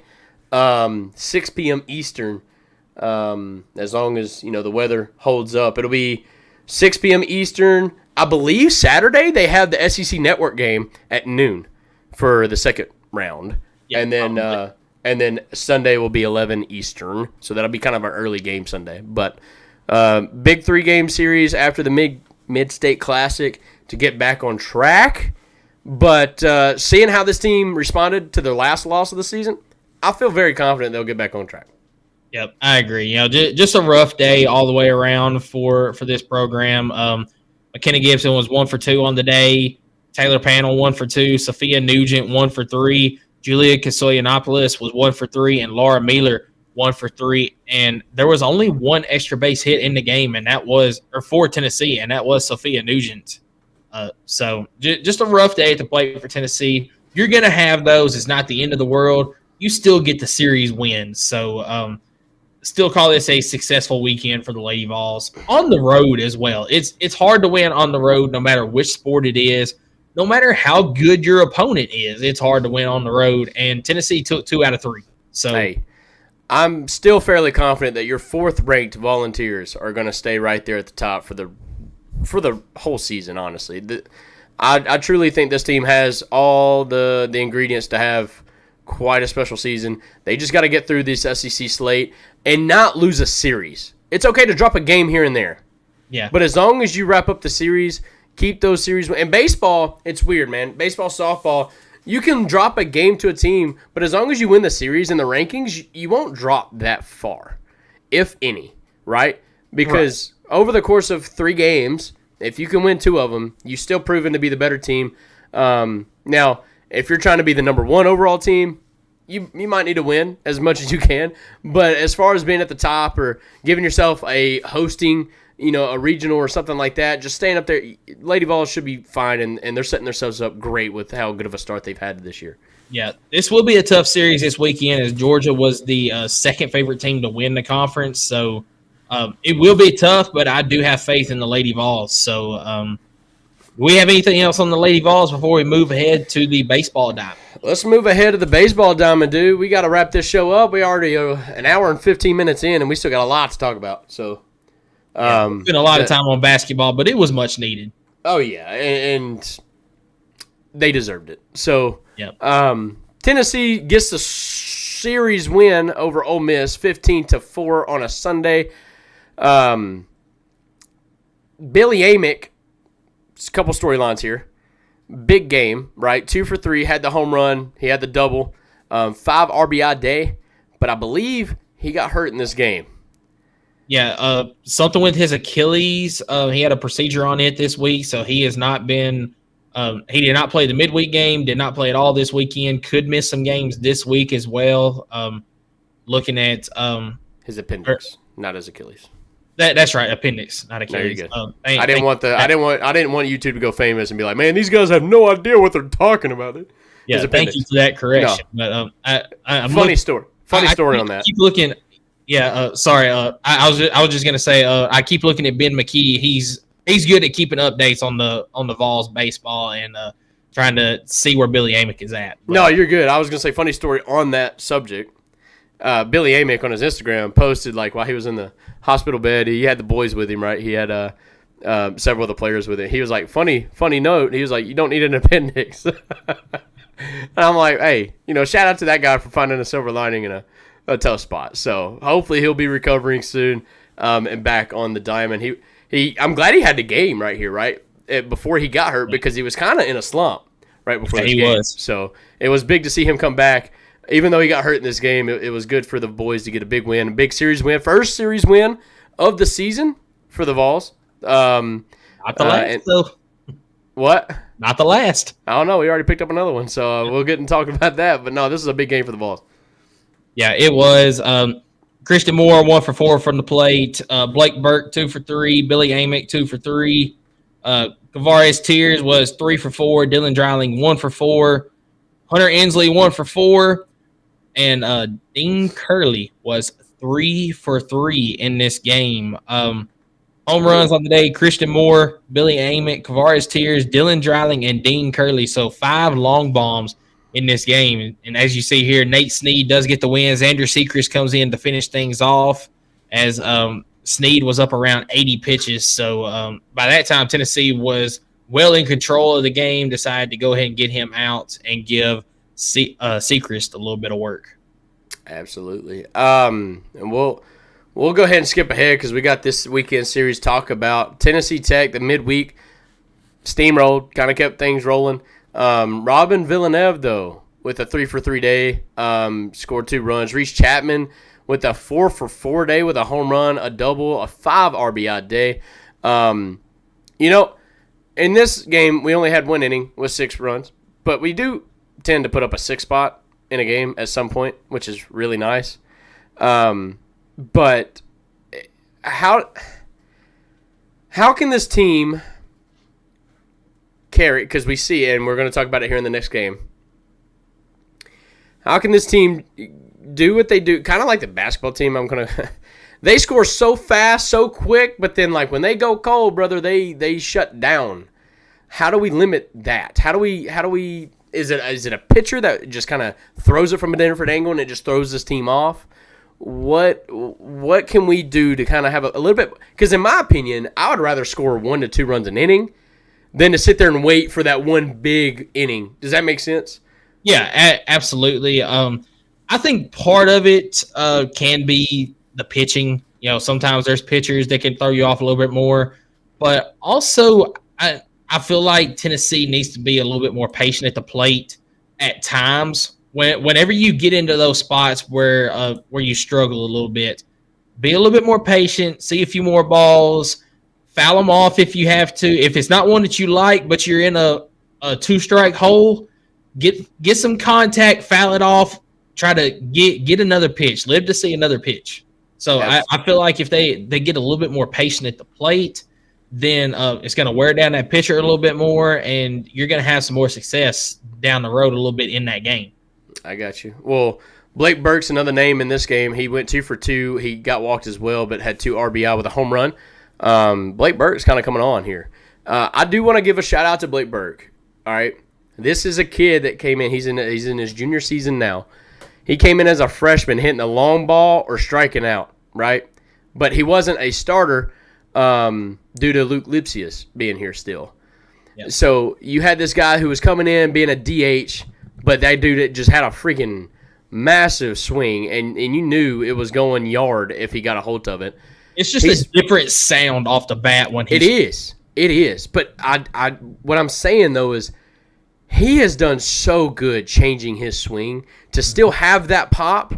6 p.m. Eastern. As long as the weather holds up, it'll be 6 p.m. Eastern. I believe Saturday they have the SEC Network game at noon for the second round, and then Sunday will be 11 Eastern. So that'll be kind of an early game Sunday. But big 3-game series after the Mid-State Classic to get back on track. But seeing how this team responded to their last loss of the season, I feel very confident they'll get back on track. Yep, I agree. Just a rough day all the way around for this program. McKenna Gibson was 1 for 2 on the day. Taylor Panel 1 for 2. Sophia Nugent 1 for 3. Julia Kasoyanopoulos was 1 for 3, and Laura Mealer 1 for 3. And there was only 1 extra base hit in the game, and that was for Tennessee, and that was Sophia Nugent. So just a rough day at the plate for Tennessee. You're going to have those. It's not the end of the world. You still get the series wins. So still call this a successful weekend for the Lady Vols. On the road as well. It's hard to win on the road no matter which sport it is. No matter how good your opponent is, it's hard to win on the road. And Tennessee took 2 out of 3. So hey, I'm still fairly confident that your 4th-ranked Volunteers are going to stay right there at the top for the whole season, honestly. I truly think this team has all the ingredients to have quite a special season. They just got to get through this SEC slate and not lose a series. It's okay to drop a game here and there. Yeah. But as long as you wrap up the series, keep those series. And baseball, it's weird, man. Baseball, softball, you can drop a game to a team, but as long as you win the series and the rankings, you won't drop that far, if any, right? Because over the course of 3 games, if you can win 2 of them, you've still proven to be the better team. Now, if you're trying to be the number 1 overall team, you might need to win as much as you can. But as far as being at the top or giving yourself a hosting, a regional or something like that, just staying up there, Lady Vols should be fine, and they're setting themselves up great with how good of a start they've had this year. Yeah, this will be a tough series this weekend as Georgia was the second favorite team to win the conference. So it will be tough, but I do have faith in the Lady Vols. So do we have anything else on the Lady Vols before we move ahead to the baseball diamond? Let's move ahead to the baseball diamond, dude. We got to wrap this show up. We already an hour and 15 minutes in, and we still got a lot to talk about. So it's been a lot of time on basketball, but it was much needed. Oh, yeah, and they deserved it. So yep. Tennessee gets the series win over Ole Miss, 15-4 on a Sunday. Billy Amick, a couple storylines here. Big game, right? 2 for 3, had the home run. He had the double. 5 RBI day, but I believe he got hurt in this game. Yeah, something with his Achilles. He had a procedure on it this week, so he has not been he did not play the midweek game, did not play at all this weekend, could miss some games this week as well. Looking at his appendix, not his Achilles. That's right, appendix, not Achilles. There you go. I didn't want YouTube to go famous and be like, man, these guys have no idea what they're talking about. Yeah, thank you for that correction. No. But I'm funny story on that. Keep looking. Yeah, sorry. I was just gonna say I keep looking at Ben McKee. He's good at keeping updates on the Vols baseball and trying to see where Billy Amick is at. But, no, you're good. I was gonna say funny story on that subject. Billy Amick on his Instagram posted like while he was in the hospital bed, he had the boys with him, right? He had several of the players with him. He was like, funny note. He was like, you don't need an appendix. And I'm like, hey, shout out to that guy for finding a silver lining in a tough spot. So hopefully he'll be recovering soon and back on the diamond. I'm glad he had the game right here, right? Before he got hurt because he was kind of in a slump right before the game. Was. So it was big to see him come back. Even though he got hurt in this game, it was good for the boys to get a big win, a big series win. First series win of the season for the Vols. Not the last, though. What? Not the last. I don't know. We already picked up another one, so we'll get and talk about that. But, no, this is a big game for the Vols. Yeah, it was. Christian Moore, 1 for 4 from the plate. Blake Burke, 2 for 3. Billy Amick, 2 for 3. Kavares Tears was 3 for 4. Dylan Dreiling, 1 for 4. Hunter Inslee, 1 for 4. And Dean Curley was 3 for 3 in this game. Home runs on the day, Christian Moore, Billy Amick, Kavares Tears, Dylan Dreiling, and Dean Curley. So 5 long bombs in this game. And as you see here, Nate Snead does get the wins. Andrew Sechrist comes in to finish things off as Snead was up around 80 pitches. So by that time, Tennessee was well in control of the game, decided to go ahead and get him out and give Sechrist a little bit of work. Absolutely. And we'll go ahead and skip ahead because we got this weekend series talk about Tennessee Tech, the midweek steamrolled, kind of kept things rolling. Robin Villeneuve, though, with a 3 for 3 day, scored 2 runs. Reese Chapman with a 4 for 4 day with a home run, a double, a 5 RBI day. In this game, we only had 1 inning with 6 runs, but we do tend to put up a 6 spot in a game at some point, which is really nice. But how can this team carry, because we see it, and we're going to talk about it here in the next game, how can this team do what they do, kind of like the basketball team? They score so fast, so quick, but then like when they go cold, brother, they shut down. How do we limit that? How do we is it a pitcher that just kind of throws it from a different angle and it just throws this team off? What can we do to kind of have a little bit, because in my opinion, I would rather score 1 to 2 runs an inning than to sit there and wait for that one big inning. Does that make sense? Yeah, absolutely. I think part of it can be the pitching. Sometimes there's pitchers that can throw you off a little bit more. But also, I feel like Tennessee needs to be a little bit more patient at the plate at times. Whenever you get into those spots where you struggle a little bit, be a little bit more patient, see a few more balls, foul them off if you have to. If it's not one that you like, but you're in a 2-strike hole, get some contact, foul it off, try to get another pitch, live to see another pitch. So I feel like if they get a little bit more patient at the plate, then it's going to wear down that pitcher a little bit more, and you're going to have some more success down the road a little bit in that game. I got you. Well, Blake Burke's another name in this game. He went 2 for 2. He got walked as well, but had 2 RBI with a home run. Blake Burke's kind of coming on here. I do want to give a shout-out to Blake Burke. All right? This is a kid that came in. He's in his junior season now. He came in as a freshman hitting a long ball or striking out, right? But he wasn't a starter due to Luke Lipsius being here still. Yep. So you had this guy who was coming in being a DH, but that dude just had a freaking massive swing, and you knew it was going yard if he got a hold of it. It's just a different sound off the bat when It is. But I what I'm saying, though, is he has done so good changing his swing to still have that pop,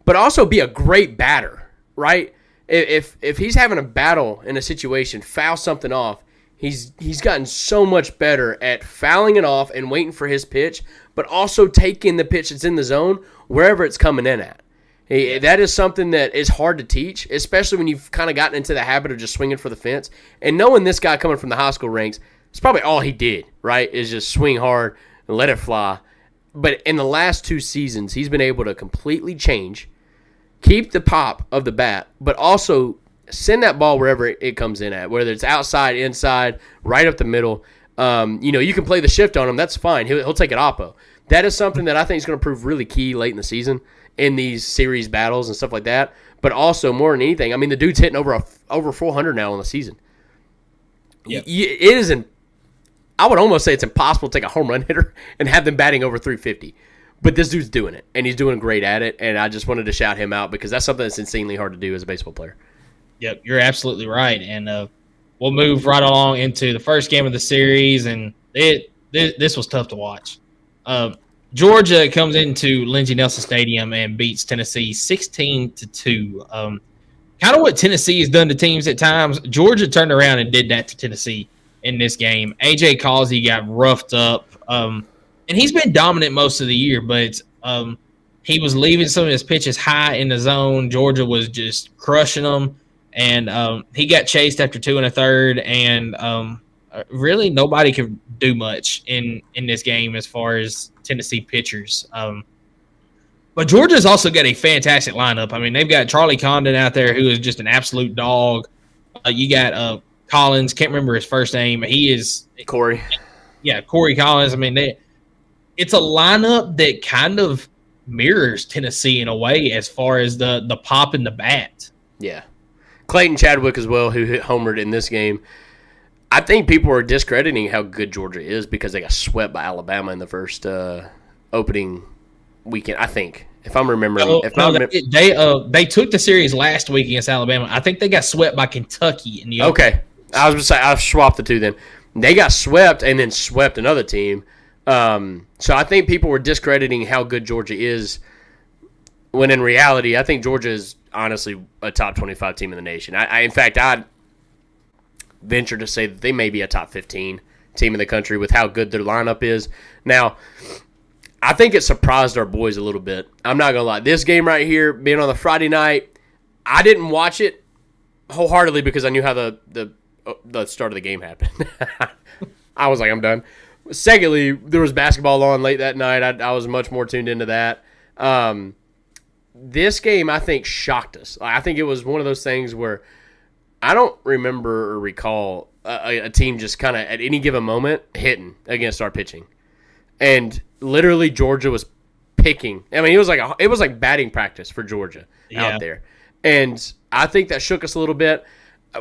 but also be a great batter, right? If he's having a battle in a situation, foul something off, he's gotten so much better at fouling it off and waiting for his pitch, but also taking the pitch that's in the zone wherever it's coming in at. That is something that is hard to teach, especially when you've kind of gotten into the habit of just swinging for the fence. And knowing this guy coming from the high school ranks, it's probably all he did, right, is just swing hard and let it fly. But in the last 2 seasons, he's been able to completely change, keep the pop of the bat, but also send that ball wherever it comes in at, whether it's outside, inside, right up the middle. You can play the shift on him. That's fine. He'll take it oppo. That is something that I think is going to prove really key late in the season in these series battles and stuff like that. But also, more than anything, I mean, the dude's hitting over 400 now in the season. Yep. I would almost say it's impossible to take a home run hitter and have them batting over 350. But this dude's doing it, and he's doing great at it, and I just wanted to shout him out because that's something that's insanely hard to do as a baseball player. Yep, you're absolutely right. And we'll move right along into the first game of the series, and this was tough to watch. Georgia comes into Lindsey Nelson Stadium and beats Tennessee 16-2. Kind of what Tennessee has done to teams at times. Georgia turned around and did that to Tennessee in this game. A.J. Causey got roughed up, and he's been dominant most of the year, but he was leaving some of his pitches high in the zone. Georgia was just crushing them, and he got chased after 2 1/3, and really nobody could do much in this game as far as Tennessee pitchers. But Georgia's also got a fantastic lineup. I mean, they've got Charlie Condon out there who is just an absolute dog. You got Collins, can't remember his first name. He is Corey. Yeah, Corey Collins. I mean, it's a lineup that kind of mirrors Tennessee in a way as far as the pop in the bat. Yeah. Clayton Chadwick as well, who hit homered in this game. I think people are discrediting how good Georgia is because they got swept by Alabama in the first opening weekend, I think, if I'm remembering. They took the series last week against Alabama. I think they got swept by Kentucky in the opening. Okay. I was going to say, I've swapped the two then. They got swept and then swept another team. So I think people were discrediting how good Georgia is when in reality, I think Georgia is honestly a top 25 team in the nation. In fact, I'd venture to say that they may be a top 15 team in the country with how good their lineup is. Now, I think it surprised our boys a little bit. I'm not going to lie. This game right here, being on the Friday night, I didn't watch it wholeheartedly because I knew how the start of the game happened. I was like, I'm done. Secondly, there was basketball on late that night. I was much more tuned into that. This game, I think, shocked us. I think it was one of those things where I don't remember or recall a team just kind of at any given moment hitting against our pitching. And literally Georgia was picking. I mean, it was like batting practice for Georgia out there. And I think that shook us a little bit.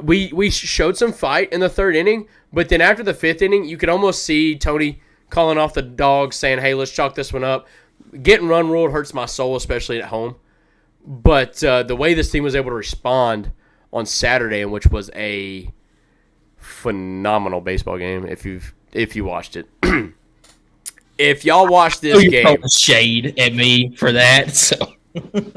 We showed some fight in the third inning, but then after the fifth inning, you could almost see Tony calling off the dogs saying, hey, let's chalk this one up. Getting run ruled hurts my soul, especially at home. But the way this team was able to respond on Saturday, in which was a phenomenal baseball game, if you watched it. If y'all watched this game, throwing shade at me for that. So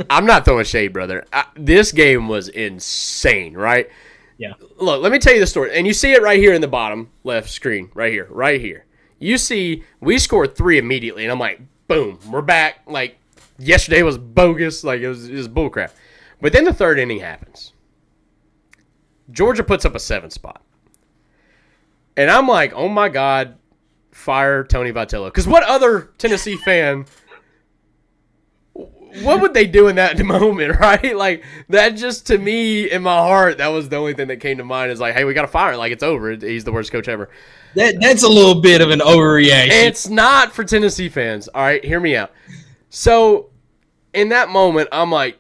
I'm not throwing shade, brother. This game was insane, right? Yeah. Look, let me tell you the story, and you see it right here in the bottom left screen, right here. You see, we scored 3 immediately, and I'm like, boom, we're back. Like yesterday was bogus, like it was bullcrap. But then the third inning happens. Georgia puts up a 7 spot, and I'm like, oh my God. Fire Tony Vitello. Because what other Tennessee fan what would they do in that moment, right? Like, that just, to me, in my heart, that was the only thing that came to mind is like, hey, we got to fire it. Like, it's over. He's the worst coach ever. That's a little bit of an overreaction. It's not for Tennessee fans. All right, hear me out. So, in that moment, I'm like,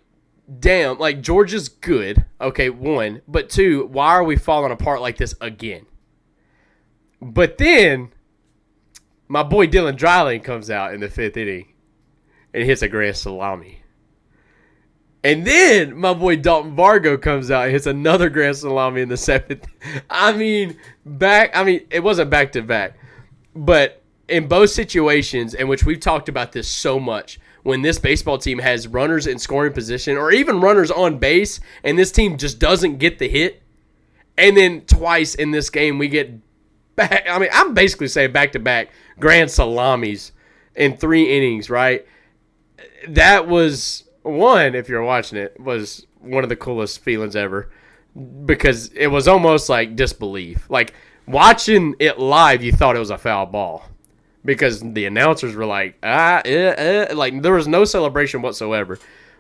damn, like, Georgia's good. Okay, one. But two, why are we falling apart like this again? But then, my boy Dylan Dreiling comes out in the 5th inning and hits a grand salami. And then my boy Dalton Vargo comes out and hits another grand salami in the 7th. It wasn't back to back. But in both situations, in which we've talked about this so much, when this baseball team has runners in scoring position or even runners on base and this team just doesn't get the hit, and then twice in this game we get back. I'm basically saying back-to-back grand salamis in 3 innings, right? That was, one, if you're watching it, was one of the coolest feelings ever because it was almost like disbelief. Like, watching it live, you thought it was a foul ball because the announcers were like, like there was no celebration whatsoever.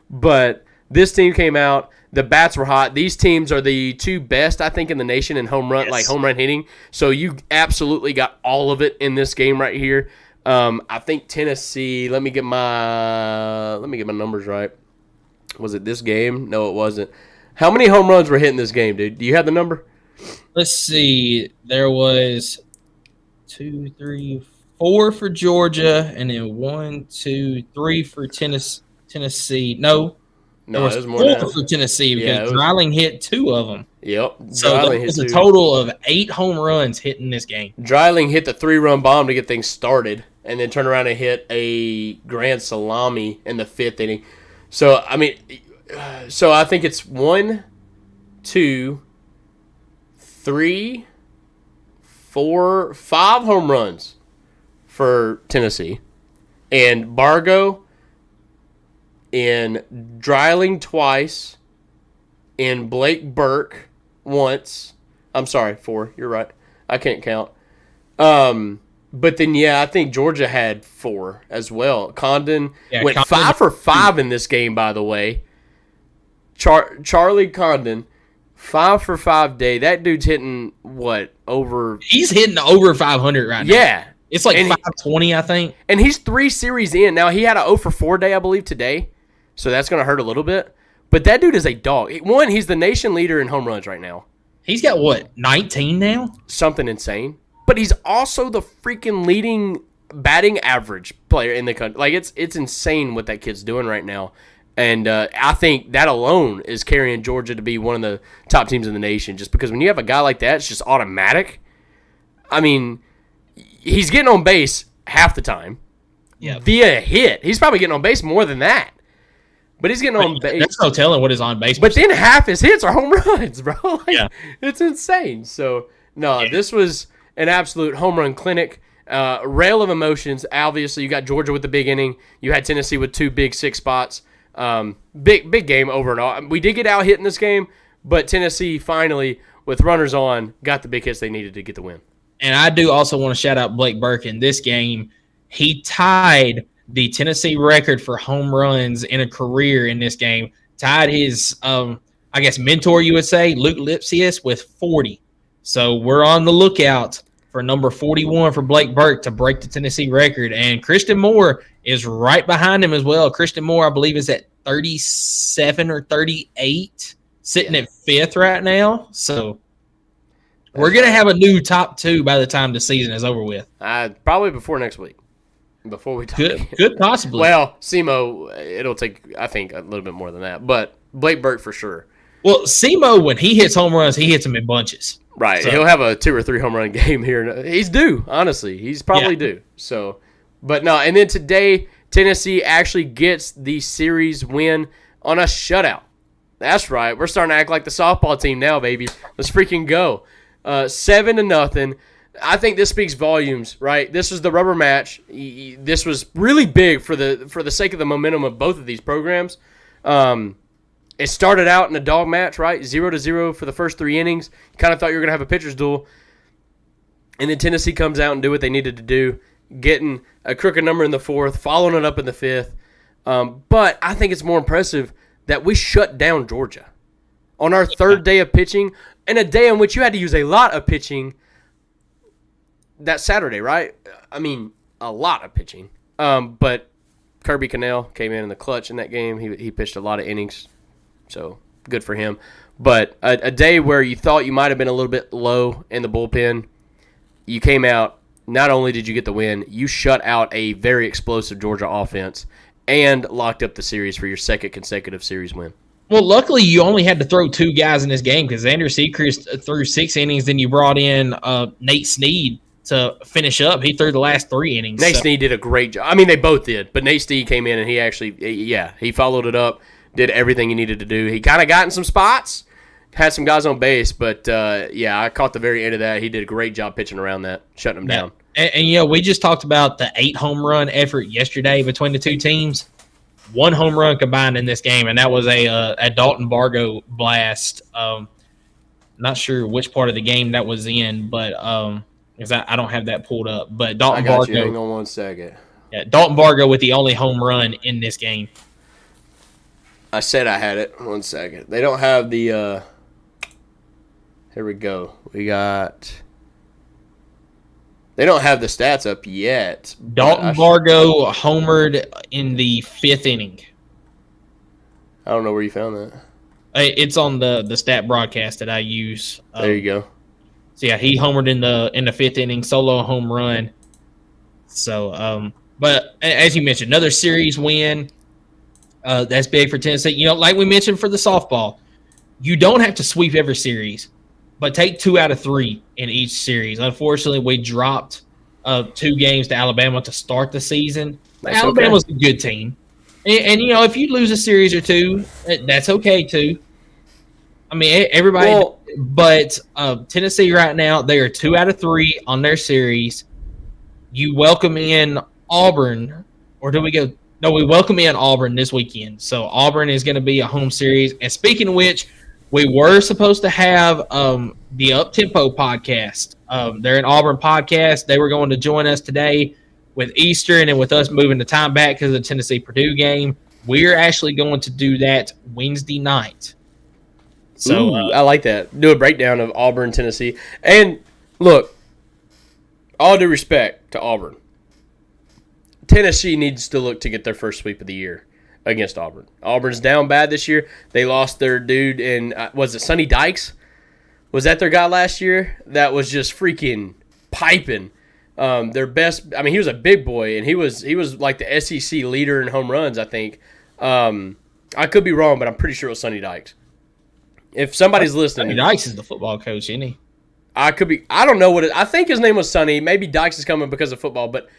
But this team came out. The bats were hot. These teams are the 2 best, I think, in the nation in home run, like home run hitting. So you absolutely got all of it in this game right here. I think Tennessee. Let me get my numbers right. Was it this game? No, it wasn't. How many home runs were hit in this game, dude? Do you have the number? Let's see. There was 2, 3, 4 for Georgia, and then 1, 2, 3 for Tennessee. No, it was more 4 for Tennessee because Dreiling hit 2 of them. Yep. So that was a total of 8 home runs hit in this game. Dreiling hit the 3-run bomb to get things started, and then turned around and hit a grand salami in the 5th inning. So I think it's 1, 2, 3, 4, 5 home runs for Tennessee, and Bargo and Dreiling twice, and Blake Burke once. I'm sorry, 4. You're right. I can't count. But then, I think Georgia had 4 as well. Condon went 5 for 5 in this game, by the way. Charlie Condon, 5 for 5 day. That dude's hitting, over... He's hitting over 500 right now. Yeah. It's like 520, I think. And he's 3 series in. Now, he had a 0 for 4 day, I believe, today. So that's going to hurt a little bit. But that dude is a dog. One, he's the nation leader in home runs right now. He's got, 19 now? Something insane. But he's also the freaking leading batting average player in the country. Like, it's insane what that kid's doing right now. And I think that alone is carrying Georgia to be one of the top teams in the nation. Just because when you have a guy like that, it's just automatic. I mean, he's getting on base half the time via a hit. He's probably getting on base more than that. But he's getting on base. There's no telling what his on base. But then half his hits are home runs, bro. It's insane. So, this was an absolute home run clinic. Rail of emotions. Obviously, you got Georgia with the big inning. You had Tennessee with 2 big 6 spots. Big game over and all. We did get out hit in this game, but Tennessee finally, with runners on, got the big hits they needed to get the win. And I do also want to shout out Blake Burke in this game. He tied the Tennessee record for home runs in a career in this game. Tied his, mentor, you would say, Luke Lipsius, with 40. So we're on the lookout for number 41 for Blake Burke to break the Tennessee record. And Christian Moore is right behind him as well. Christian Moore, I believe, is at 37 or 38, sitting at 5th right now. So we're going to have a new top 2 by the time the season is over with. Probably before next week. Before we talk. Good possibly. Well, Simo, it'll take, I think, a little bit more than that. But Blake Burke for sure. Well, Simo, when he hits home runs, he hits them in bunches. Right. So he'll have a 2 or 3 home run game here. He's due, honestly. He's probably due. So, but no. And then today, Tennessee actually gets the series win on a shutout. That's right. We're starting to act like the softball team now, baby. Let's freaking go. 7-0. I think this speaks volumes, right? This was the rubber match. This was really big for the sake of the momentum of both of these programs. It started out in a dog match, right? 0-0 for the first 3 innings. You kind of thought you were going to have a pitcher's duel. And then Tennessee comes out and do what they needed to do, getting a crooked number in the 4th, following it up in the 5th. But I think it's more impressive that we shut down Georgia on our third day of pitching, and a day in which you had to use a lot of pitching that Saturday, right? I mean, a lot of pitching. But Kirby Cannell came in the clutch in that game. He pitched a lot of innings, so good for him. But a day where you thought you might have been a little bit low in the bullpen, you came out, not only did you get the win, you shut out a very explosive Georgia offense and locked up the series for your second consecutive series win. Well, luckily you only had to throw 2 guys in this game because Xander Sechrist threw 6 innings. Then you brought in Nate Snead to finish up. He threw the last 3 innings. Nate Snead did a great job. I mean, they both did, but Nate Snead came in and he actually, he followed it up, did everything he needed to do. He kind of got in some spots, had some guys on base, but I caught the very end of that. He did a great job pitching around that, shutting them down. And we just talked about the 8 home run effort yesterday between the 2 teams. 1 home run combined in this game, and that was a Dalton Bargo blast. Not sure which part of the game that was in, but because I don't have that pulled up. But Dalton Bargo. Hang on 1 second. Yeah, Dalton Bargo with the only home run in this game. I said I had it. 1 second. They don't have the. Here we go. They don't have the stats up yet. Dalton Bargo homered in the 5th inning. I don't know where you found that. It's on the stat broadcast that I use. There you go. So yeah, he homered in the 5th inning, solo home run. So, but as you mentioned, another series win. That's big for Tennessee. You know, like we mentioned for the softball, you don't have to sweep every series, but take 2 out of 3 in each series. Unfortunately, we dropped 2 games to Alabama to start the season. Alabama's a good team. And, you know, if you lose a series or 2, that's okay, too. I mean, everybody. Well, but Tennessee right now, they are 2 out of 3 on their series. You welcome in Auburn, or do we go? No, we welcome in Auburn this weekend. So Auburn is going to be a home series. And speaking of which, we were supposed to have the Up-Tempo podcast. They're an Auburn podcast. They were going to join us today with Eastern and with us moving the time back because of the Tennessee-Purdue game. We're actually going to do that Wednesday night. So I like that. Do a breakdown of Auburn, Tennessee. And, look, all due respect to Auburn, Tennessee needs to look to get their first sweep of the year against Auburn. Auburn's down bad this year. They lost their dude in, was it Sonny Dykes? Was that their guy last year? That was just freaking piping. Their best, I mean, he was a big boy, and he was like the SEC leader in home runs, I think. I could be wrong, but I'm pretty sure it was Sonny Dykes. If somebody's listening. Sonny Dykes is the football coach, isn't he? I don't know I think his name was Sonny. Maybe Dykes is coming because of football, but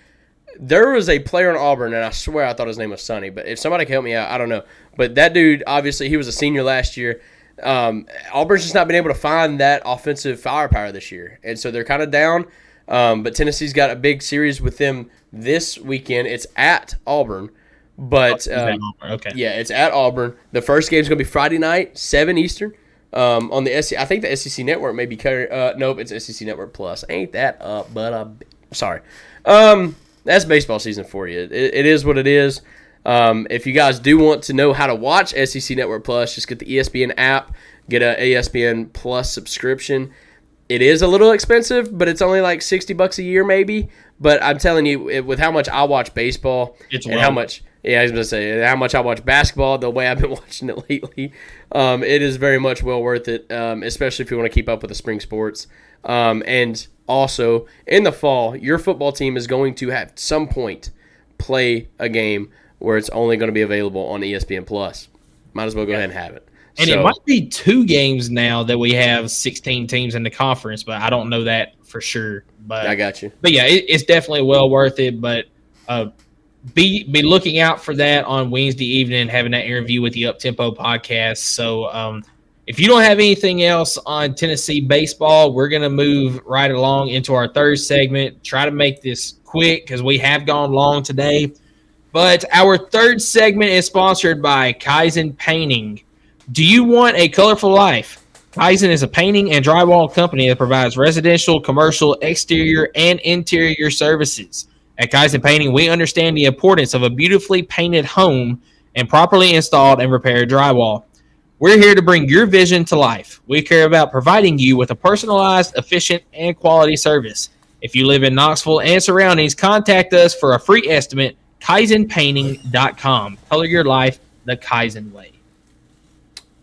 there was a player in Auburn, and I swear I thought his name was Sonny, but if somebody can help me out, I don't know. But that dude, obviously, he was a senior last year. Auburn's just not been able to find that offensive firepower this year, and so they're kind of down. But Tennessee's got a big series with them this weekend. It's at Auburn, but it's at Auburn. The first game is going to be Friday night, 7 Eastern, on the SEC. I think the SEC Network may be nope, it's SEC Network Plus. Ain't that up? But I'm sorry. That's baseball season for you. It is what it is. If you guys do want to know how to watch SEC Network Plus, just get the ESPN app, get an ESPN Plus subscription. It is a little expensive, but it's only like $60 a year maybe. But I'm telling you, with how much I watch baseball how much I watch basketball, the way I've been watching it lately, it is very much well worth it, especially if you want to keep up with the spring sports. And also, in the fall, your football team is going to at some point play a game where it's only going to be available on ESPN Plus. Might as well go ahead and have it. And it might be 2 games now that we have 16 teams in the conference, but I don't know that for sure. But I got you. But yeah, it's definitely well worth it. But be looking out for that on Wednesday evening, having that interview with the Up-Tempo podcast. So if you don't have anything else on Tennessee baseball, we're going to move right along into our third segment. Try to make this quick because we have gone long today. But our third segment is sponsored by Kaizen Painting. Do you want a colorful life? Kaizen is a painting and drywall company that provides residential, commercial, exterior, and interior services. At Kaizen Painting, we understand the importance of a beautifully painted home and properly installed and repaired drywall. We're here to bring your vision to life. We care about providing you with a personalized, efficient, and quality service. If you live in Knoxville and surroundings, contact us for a free estimate, KaizenPainting.com. Color your life the Kaizen way.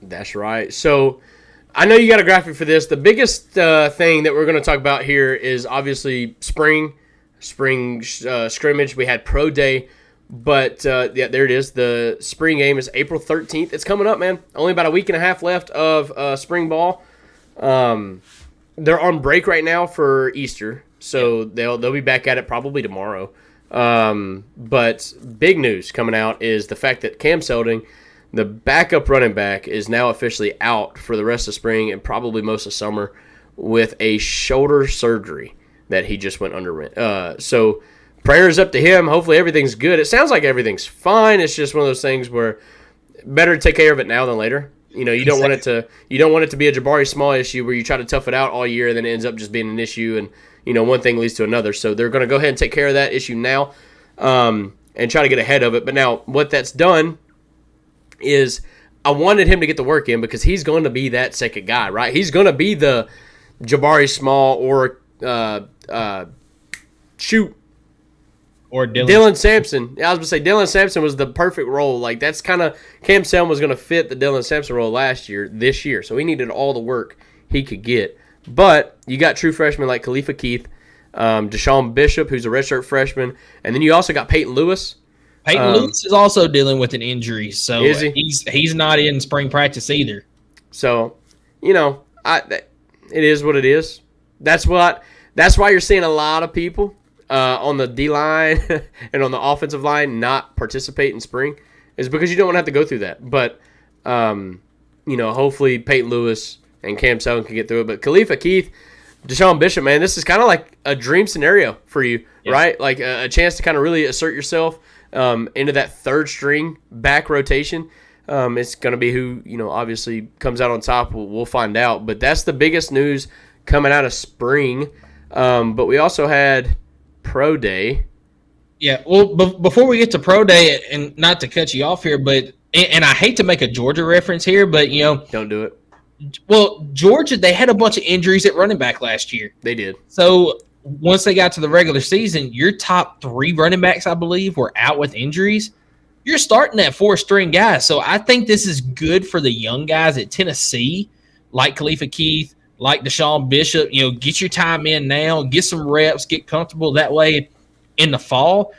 That's right. So I know you got a graphic for this. The biggest thing that we're going to talk about here is obviously spring scrimmage. We had Pro Day. But, yeah, there it is. The spring game is April 13th. It's coming up, man. Only about a week and a half left of spring ball. They're on break right now for Easter, so they'll be back at it probably tomorrow. But big news coming out is the fact that Cam Selding, the backup running back, is now officially out for the rest of spring and probably most of summer with a shoulder surgery that he just underwent. So prayers up to him. Hopefully everything's good. It sounds like everything's fine. It's just one of those things where better to take care of it now than later. You know, you don't want it to be a Jabari Small issue where you try to tough it out all year and then it ends up just being an issue and, you know, one thing leads to another. So they're going to go ahead and take care of that issue now and try to get ahead of it. But now what that's done is I wanted him to get the work in because he's going to be that second guy, right? He's going to be the Jabari Small or Or Dylan Sampson. Yeah, I was going to say Dylan Sampson was the perfect role. Like, that's kind of – Cam Selding was going to fit the Dylan Sampson role this year. So he needed all the work he could get. But you got true freshmen like Khalifa Keith, Deshaun Bishop, who's a redshirt freshman, and then you also got Peyton Lewis. Peyton Lewis is also dealing with an injury, so is he? He's not in spring practice either. So, you know, it is what it is. That's why you're seeing a lot of people on the D-line and on the offensive line not participate in spring, is because you don't want to have to go through that. But, you know, hopefully Peyton Lewis and Cam Selding can get through it. But Khalifa Keith, Deshaun Bishop, man, this is kind of like a dream scenario for you, right? Like a chance to kind of really assert yourself into that third string back rotation. It's going to be who, you know, obviously comes out on top. We'll find out. But that's the biggest news coming out of spring. But we also had Pro Day. Yeah, well, before we get to Pro Day, and not to cut you off here, but and I hate to make a Georgia reference here, but, you know. Don't do it. Well, Georgia, they had a bunch of injuries at running back last year. They did. So once they got to the regular season, your top 3 running backs, I believe, were out with injuries. You're starting that 4th-string guy. So I think this is good for the young guys at Tennessee, like Khalifa Keith, like Deshaun Bishop. You know, get your time in now, get some reps, get comfortable. That way in the fall,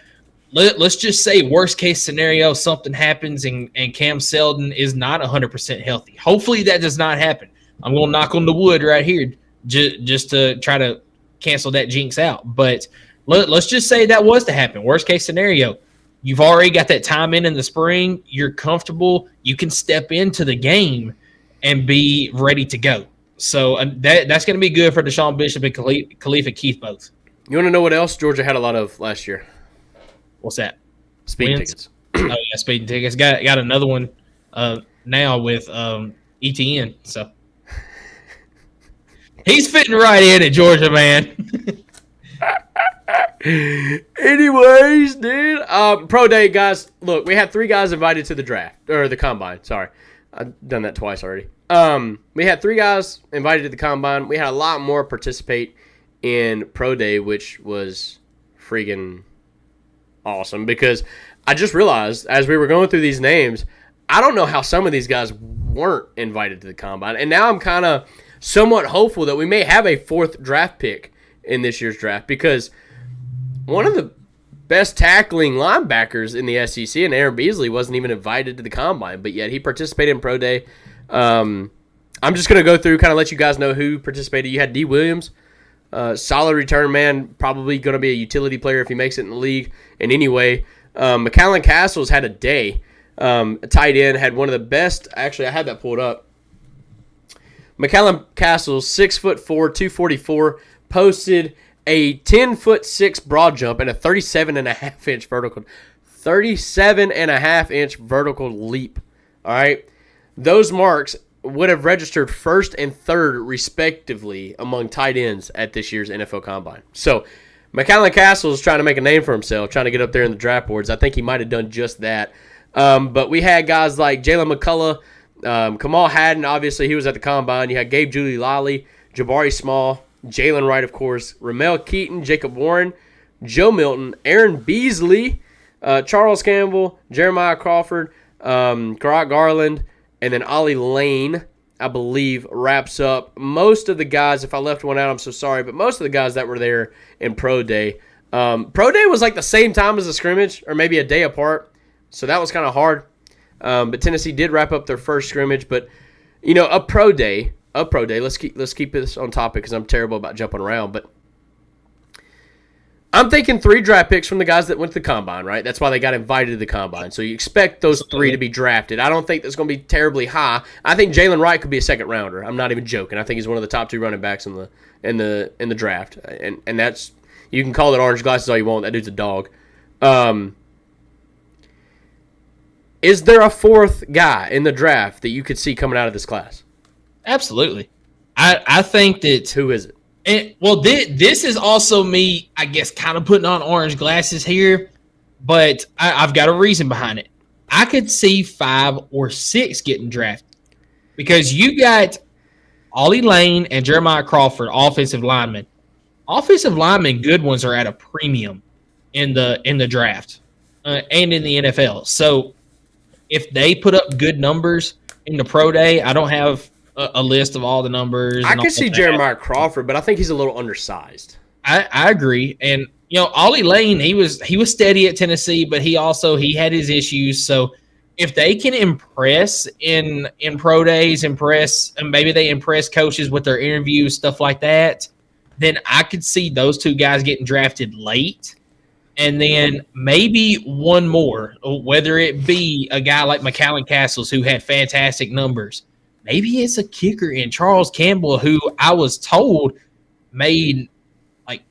let's just say worst-case scenario, something happens and Cam Selding is not 100% healthy. Hopefully that does not happen. I'm going to knock on the wood right here just to try to cancel that jinx out. But let's just say that was to happen. Worst-case scenario, you've already got that time in the spring. You're comfortable. You can step into the game and be ready to go. So that's going to be good for Deshaun Bishop and Khalifa Keith both. You want to know what else Georgia had a lot of last year? What's that? Speeding tickets. Oh, yeah, speeding tickets. Got another one now with ETN. So he's fitting right in at Georgia, man. Anyways, dude. Pro Day, guys. Look, we had 3 guys invited to the draft. Or the combine, sorry. I've done that twice already. We had 3 guys invited to the combine. We had a lot more participate in Pro Day, which was freaking awesome, because I just realized as we were going through these names, I don't know how some of these guys weren't invited to the combine. And now I'm kind of somewhat hopeful that we may have a 4th draft pick in this year's draft, because one of the best tackling linebackers in the SEC, and Aaron Beasley, wasn't even invited to the combine, but yet he participated in Pro Day. I'm just going to go through, kind of let you guys know who participated. You had D. Williams, solid return man, probably going to be a utility player if he makes it in the league in any way. McAllen Castles had a day. A tight end, had one of the best. Actually, I had that pulled up. McAllen Castles, 6'4", 244, posted a 10'6" broad jump and a 37.5-inch vertical. 37.5-inch vertical leap. All right, those marks would have registered 1st and 3rd respectively among tight ends at this year's NFL Combine. So McAllen Castle is trying to make a name for himself, trying to get up there in the draft boards. I think he might have done just that. But we had guys like Jalen McCullough, Kamal Haddon, obviously he was at the Combine. You had Gabe Julie-Lally, Jabari Small, Jalen Wright, of course, Ramel Keaton, Jacob Warren, Joe Milton, Aaron Beasley, Charles Campbell, Jeremiah Crawford, Karat Garland, and then Ollie Lane, I believe, wraps up most of the guys. If I left one out, I'm so sorry, but most of the guys that were there in Pro Day. Pro Day was like the same time as the scrimmage, or maybe a day apart, so that was kind of hard. But Tennessee did wrap up their first scrimmage. But a Pro Day. Let's keep this on topic because I'm terrible about jumping around. But I'm thinking 3 draft picks from the guys that went to the Combine, right? That's why they got invited to the Combine. So you expect those 3 to be drafted. I don't think that's going to be terribly high. I think Jalen Wright could be a second rounder. I'm not even joking. I think he's one of the top 2 running backs in the draft. And that's, you can call it orange glasses all you want. That dude's a dog. Is there a 4th guy in the draft that you could see coming out of this class? Absolutely. I think that. Who is it? This is also me, I guess, kind of putting on orange glasses here, but I've got a reason behind it. I could see 5 or 6 getting drafted because you got Ollie Lane and Jeremiah Crawford, offensive linemen. Offensive linemen, good ones, are at a premium in the draft and in the NFL. So if they put up good numbers in the Pro Day, I don't have a list of all the numbers. I can see Jeremiah Crawford, but I think he's a little undersized. I agree. And, Ollie Lane, he was steady at Tennessee, but he had his issues. So if they can impress in Pro Days, and maybe they impress coaches with their interviews, stuff like that, then I could see those 2 guys getting drafted late. And then maybe one more, whether it be a guy like McAllen Castles who had fantastic numbers. Maybe it's a kicker in Charles Campbell, who I was told made like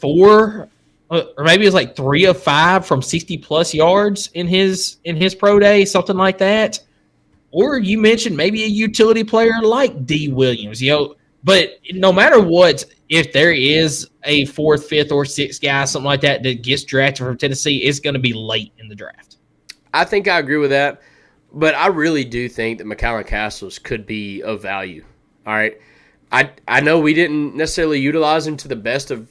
4, or maybe it was like 3 of 5 from 60+ yards in his Pro Day, something like that. Or you mentioned maybe a utility player like D. Williams, But no matter what, if there is a 4th, 5th, or 6th guy, something like that gets drafted from Tennessee, it's going to be late in the draft. I think I agree with that. But I really do think that McAllen Castles could be of value. All right. I know we didn't necessarily utilize him to the best of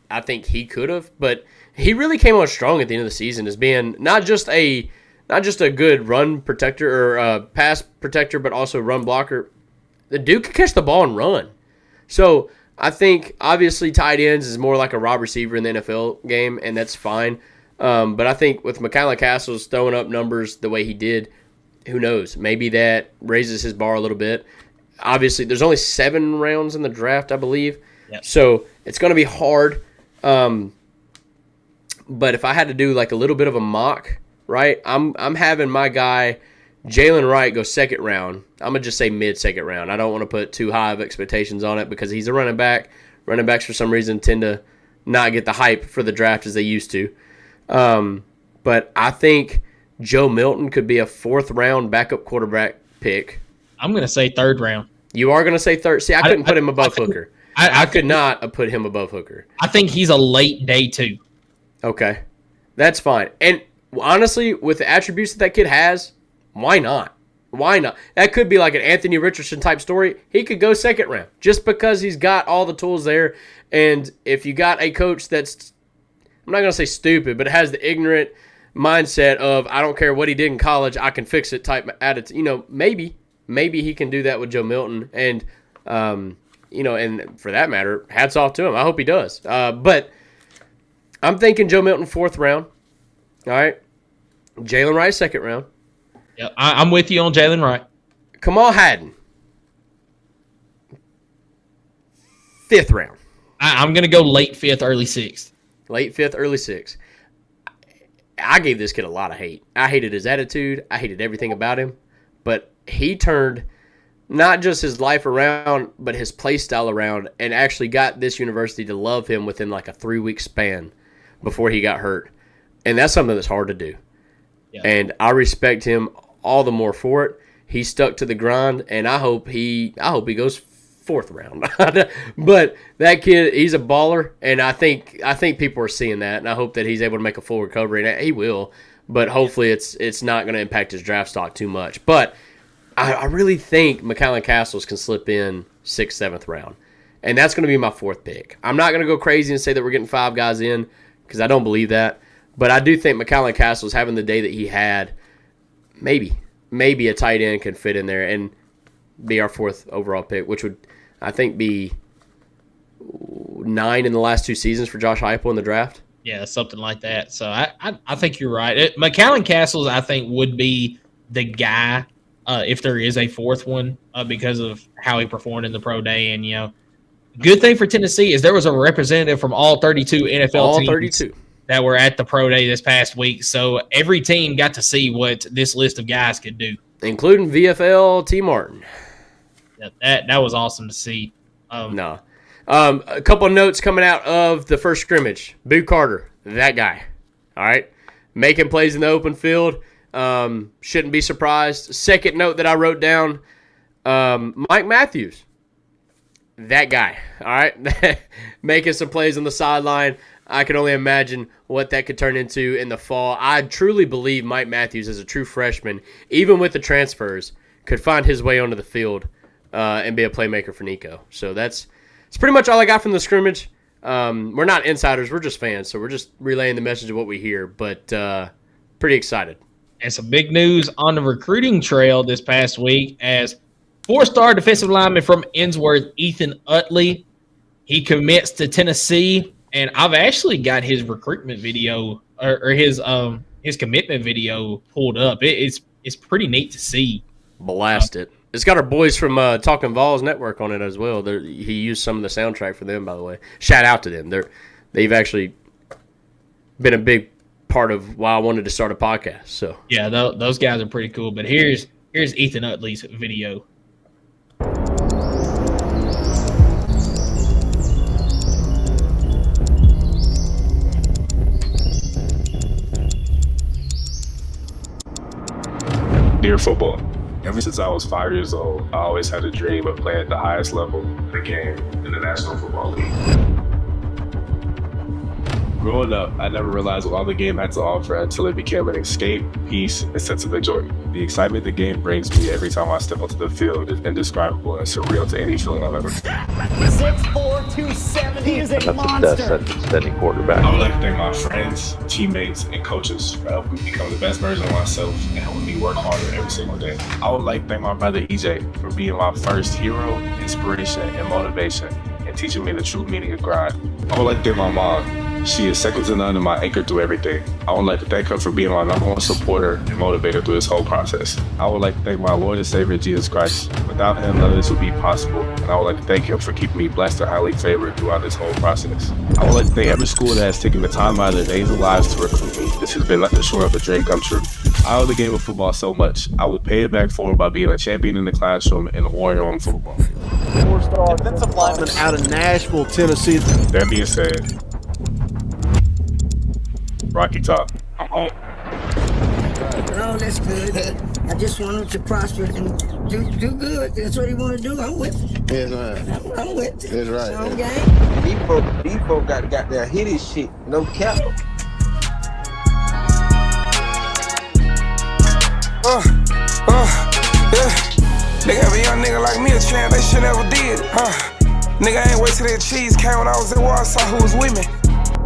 I think he could have, but he really came on strong at the end of the season as being not just a good run protector or pass protector, but also run blocker. The dude could catch the ball and run. So I think obviously tight ends is more like a wide receiver in the NFL game, and that's fine. But I think with McAllen Castles throwing up numbers the way he did, who knows? Maybe that raises his bar a little bit. Obviously, there's only 7 rounds in the draft, I believe. Yep. So it's going to be hard. But if I had to do like a little bit of a mock, right, I'm having my guy Jalen Wright go 2nd round. I'm going to just say mid-2nd round. I don't want to put too high of expectations on it because he's a running back. Running backs, for some reason, tend to not get the hype for the draft as they used to. But I think Joe Milton could be a 4th round backup quarterback pick. I'm going to say 3rd round. You are going to say 3rd? See, I couldn't put him above Hooker. I could not have put him above Hooker. I think he's a late day 2. Okay. That's fine. And honestly, with the attributes that kid has, why not? Why not? That could be like an Anthony Richardson type story. He could go 2nd round just because he's got all the tools there. And if you got a coach that's, I'm not going to say stupid, but has the ignorant mindset of I don't care what he did in college, I can fix it type attitude. Maybe he can do that with Joe Milton, and and for that matter, hats off to him. I hope he does. But I'm thinking Joe Milton 4th round. All right, Jalen Wright 2nd round. Yeah, I'm with you on Jalen Wright. Kamal Haddon 5th round. I'm going to go late 5th, early 6th. Late 5th, early 6th. I gave this kid a lot of hate. I hated his attitude. I hated everything about him. But he turned not just his life around, but his play style around, and actually got this university to love him within like a 3-week span before he got hurt. And that's something that's hard to do. Yeah. And I respect him all the more for it. He stuck to the grind, and I hope he goes 4th round. But that kid, he's a baller, and I think people are seeing that, and I hope that he's able to make a full recovery, and he will. But hopefully it's not going to impact his draft stock too much. But I really think McAllen Castles can slip in 6th, 7th round. And that's going to be my 4th pick. I'm not going to go crazy and say that we're getting 5 guys in because I don't believe that. But I do think McAllen Castles, having the day that he had, maybe a tight end can fit in there and be our 4th overall pick, which would, I think, be 9 in the last 2 seasons for Josh Heupel in the draft. Yeah, something like that. So I think you're right. McAllen Castles, I think, would be the guy if there is a 4th one because of how he performed in the pro day. And, good thing for Tennessee is there was a representative from all 32 NFL teams that were at the pro day this past week. So every team got to see what this list of guys could do. Including VFL T. Martin. Yeah, that was awesome to see. A couple of notes coming out of the first scrimmage. Boo Carter, that guy. All right. Making plays in the open field. Shouldn't be surprised. Second note that I wrote down, Mike Matthews. That guy. All right. Making some plays on the sideline. I can only imagine what that could turn into in the fall. I truly believe Mike Matthews, as a true freshman, even with the transfers, could find his way onto the field and be a playmaker for Nico. So it's pretty much all I got from the scrimmage. We're not insiders. We're just fans, so we're just relaying the message of what we hear. But pretty excited. And some big news on the recruiting trail this past week as 4-star defensive lineman from Innsworth, Ethan Utley. He commits to Tennessee, and I've actually got his recruitment video or his commitment video pulled up. It's pretty neat to see. Blast it. It's got our boys from Talking Vols Network on it as well. He used some of the soundtrack for them, by the way. Shout out to them. They've actually been a big part of why I wanted to start a podcast. So yeah, those guys are pretty cool. But here's Ethan Utley's video. Dear football, ever since I was 5 years old, I always had a dream of playing at the highest level of the game in the National Football League. Growing up, I never realized what all the game had to offer until it became an escape, peace, and sense of enjoyment. The excitement the game brings me every time I step onto the field is indescribable and surreal to any feeling I've ever felt. 6'4", 270 is a monster. That's a steady quarterback. I would like to thank my friends, teammates, and coaches for helping me become the best version of myself and helping me work harder every single day. I would like to thank my brother EJ for being my first hero, inspiration, and motivation, and teaching me the true meaning of grind. I would like to thank my mom. She is second to none and my anchor through everything. I would like to thank her for being my #1 supporter and motivator through this whole process. I would like to thank my Lord and Savior Jesus Christ. Without him, none of this would be possible, and I would like to thank him for keeping me blessed and highly favored throughout this whole process. I would like to thank every school that has taken the time out of their days and lives to recruit me. This has been nothing short of a dream come true. I owe the game of football so much. I would pay it back forward by being a champion in the classroom and a warrior on football. 4-star defensive lineman out of Nashville, Tennessee. That being said, Rocky Top. Oh, that's good. I just want him to prosper and do good. That's what he want to do. I'm with him. That's right. I'm with him. That's right. So, game. These folks got there hit his shit. No cap. Yeah. They gave a young nigga like me a chance they should never did. Nigga, I ain't wait till that cheese came when I was in war. I saw who was with me.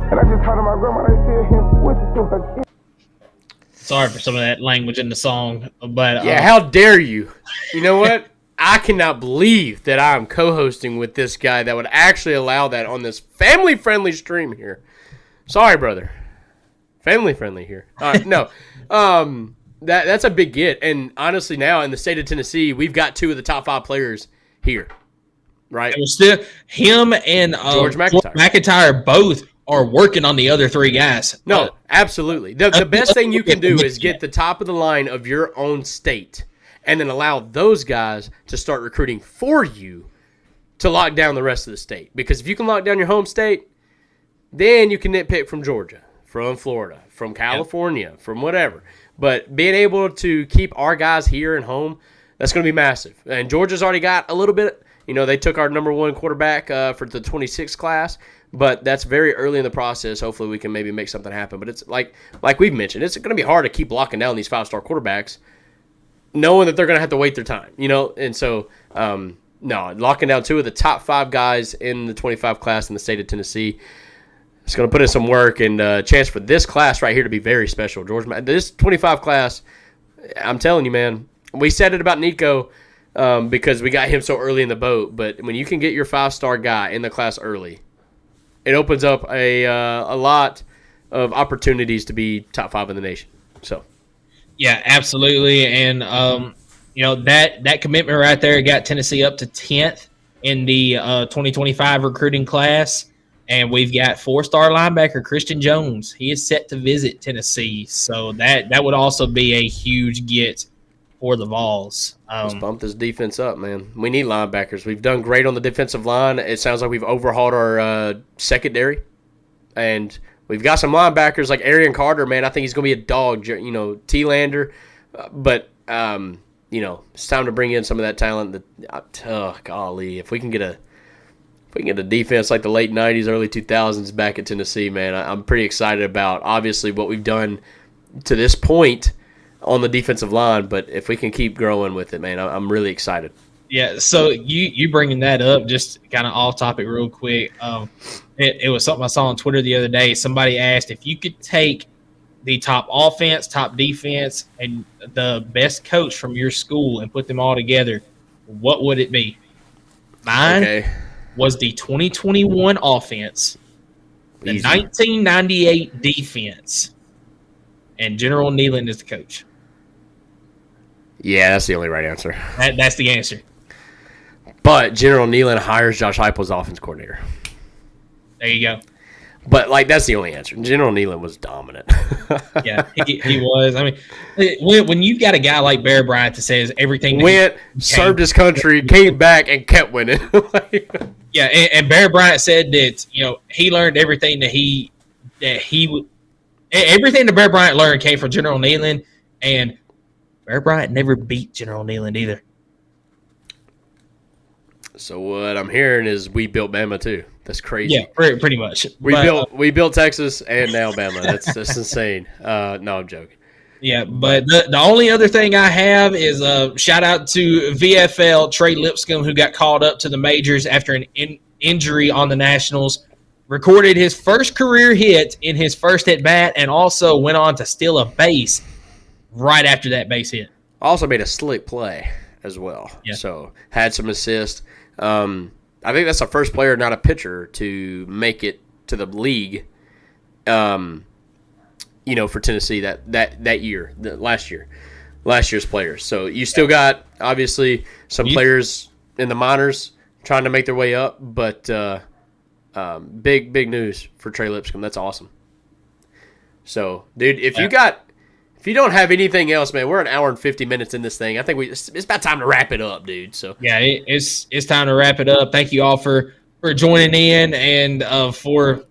And I just talked to my grandma, they still him with it. Sorry for some of that language in the song, but yeah, how dare you? You know what? I cannot believe that I'm co-hosting with this guy that would actually allow that on this family-friendly stream here. Sorry, brother. Family-friendly here. No, that's a big get. And honestly, now in the state of Tennessee, we've got 2 of the top 5 players here, right? It was still him and George McIntyre both are working on the other 3 guys. No, absolutely. The best thing you can do is get the top of the line of your own state and then allow those guys to start recruiting for you to lock down the rest of the state. Because if you can lock down your home state, then you can nitpick from Georgia, from Florida, from California, from whatever. But being able to keep our guys here and home, that's going to be massive. And Georgia's already got a little bit You know, they took our number 1 quarterback for the 26 class, but that's very early in the process. Hopefully we can maybe make something happen. But it's like we've mentioned, it's going to be hard to keep locking down these 5-star quarterbacks, knowing that they're going to have to wait their time, you know? And so, no, locking down 2 of the top 5 guys in the 25 class in the state of Tennessee, it's going to put in some work and a chance for this class right here to be very special. George, this 25 class, I'm telling you, man, we said it about Nico because we got him so early in the boat, but when you can get your 5-star guy in the class early, it opens up a lot of opportunities to be top 5 in the nation. So, yeah, absolutely. And, you know, that commitment right there got Tennessee up to 10th in the 2025 recruiting class. And we've got 4-star linebacker Christian Jones. He is set to visit Tennessee. So that would also be a huge get for the Vols. Let's bump this defense up, man. We need linebackers. We've done great on the defensive line. It sounds like we've overhauled our secondary. And we've got some linebackers like Arian Carter, man. I think he's going to be a dog, you know, T-Lander. But, you know, it's time to bring in some of that talent. Golly, if we can get a defense like the late 90s, early 2000s back at Tennessee, man, I'm pretty excited about, obviously, what we've done to this point on the defensive line. But if we can keep growing with it, man, I'm really excited. Yeah, so you bringing that up, just kind of off topic real quick. It was something I saw on Twitter the other day. Somebody asked if you could take the top offense, top defense, and the best coach from your school and put them all together, what would it be? Mine was the 2021 offense, the 1998 defense, and General Neyland is the coach. Yeah, that's the only right answer. That's the answer. But General Neyland hires Josh Heupel as offense coordinator. There you go. But, like, that's the only answer. General Neyland was dominant. Yeah, he was. I mean, when you've got a guy like Bear Bryant that says everything served his country, came back, and kept winning. Yeah, and Bear Bryant said that, you know, he learned everything that everything that Bear Bryant learned came from General Neyland, and Bear Bryant never beat General Neyland either. So what I'm hearing is we built Bama too. That's crazy. Yeah, pretty much. We built Texas and now Bama. That's insane. No, I'm joking. Yeah, but the only other thing I have is a shout out to VFL Trey Lipscomb, who got called up to the majors after an injury on the Nationals, recorded his first career hit in his first at bat, and also went on to steal a base right after that base hit. Also made a slick play as well. Yeah. So had some assist. I think that's the first player, not a pitcher, to make it to the league. You know, for Tennessee that year, last year's players. So you still got obviously some players in the minors trying to make their way up, but big news for Trey Lipscomb. That's awesome. So, dude, if you don't have anything else, man, we're an hour and 50 minutes in this thing. I think it's about time to wrap it up, dude. So yeah, it's time to wrap it up. Thank you all for joining in and for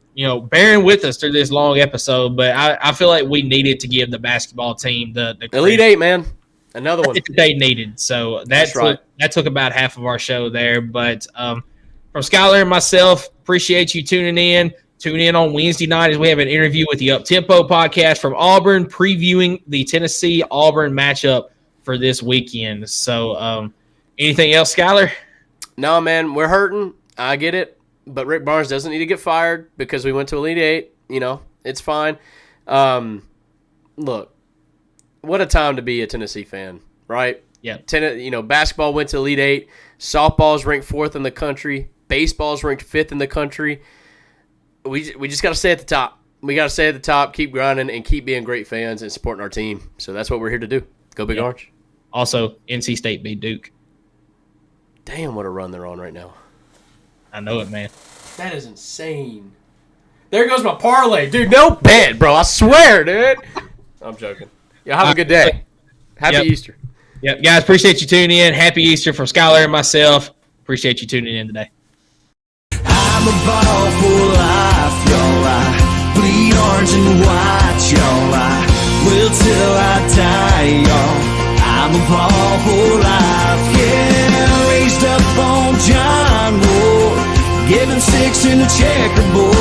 bearing with us through this long episode. But I feel like we needed to give the basketball team the Elite Eight, man. Another one they needed. So that took about half of our show there. But from Skylar and myself, appreciate you tuning in. Tune in on Wednesday night as we have an interview with the Uptempo podcast from Auburn, previewing the Tennessee-Auburn matchup for this weekend. So anything else, Skylar? No, man, we're hurting. I get it. But Rick Barnes doesn't need to get fired because we went to Elite Eight. It's fine. Look, what a time to be a Tennessee fan, right? Yeah. Basketball went to Elite Eight. Softball's ranked 4th in the country. Baseball's ranked 5th in the country. We just got to stay at the top. We got to stay at the top, keep grinding, and keep being great fans and supporting our team. So that's what we're here to do. Go Big Orange. Also, NC State beat Duke. Damn, what a run they're on right now. I know it, man. That is insane. There goes my parlay. Dude, no bet, bro. I swear, dude. I'm joking. Y'all have a good day. Happy Easter. Yep, guys, appreciate you tuning in. Happy Easter from Skylar and myself. Appreciate you tuning in today. I'm a ball for life, y'all. I bleed orange and white, y'all. I will till I die, y'all. I'm a ball for life, yeah. Raised up on John. in a checkerboard.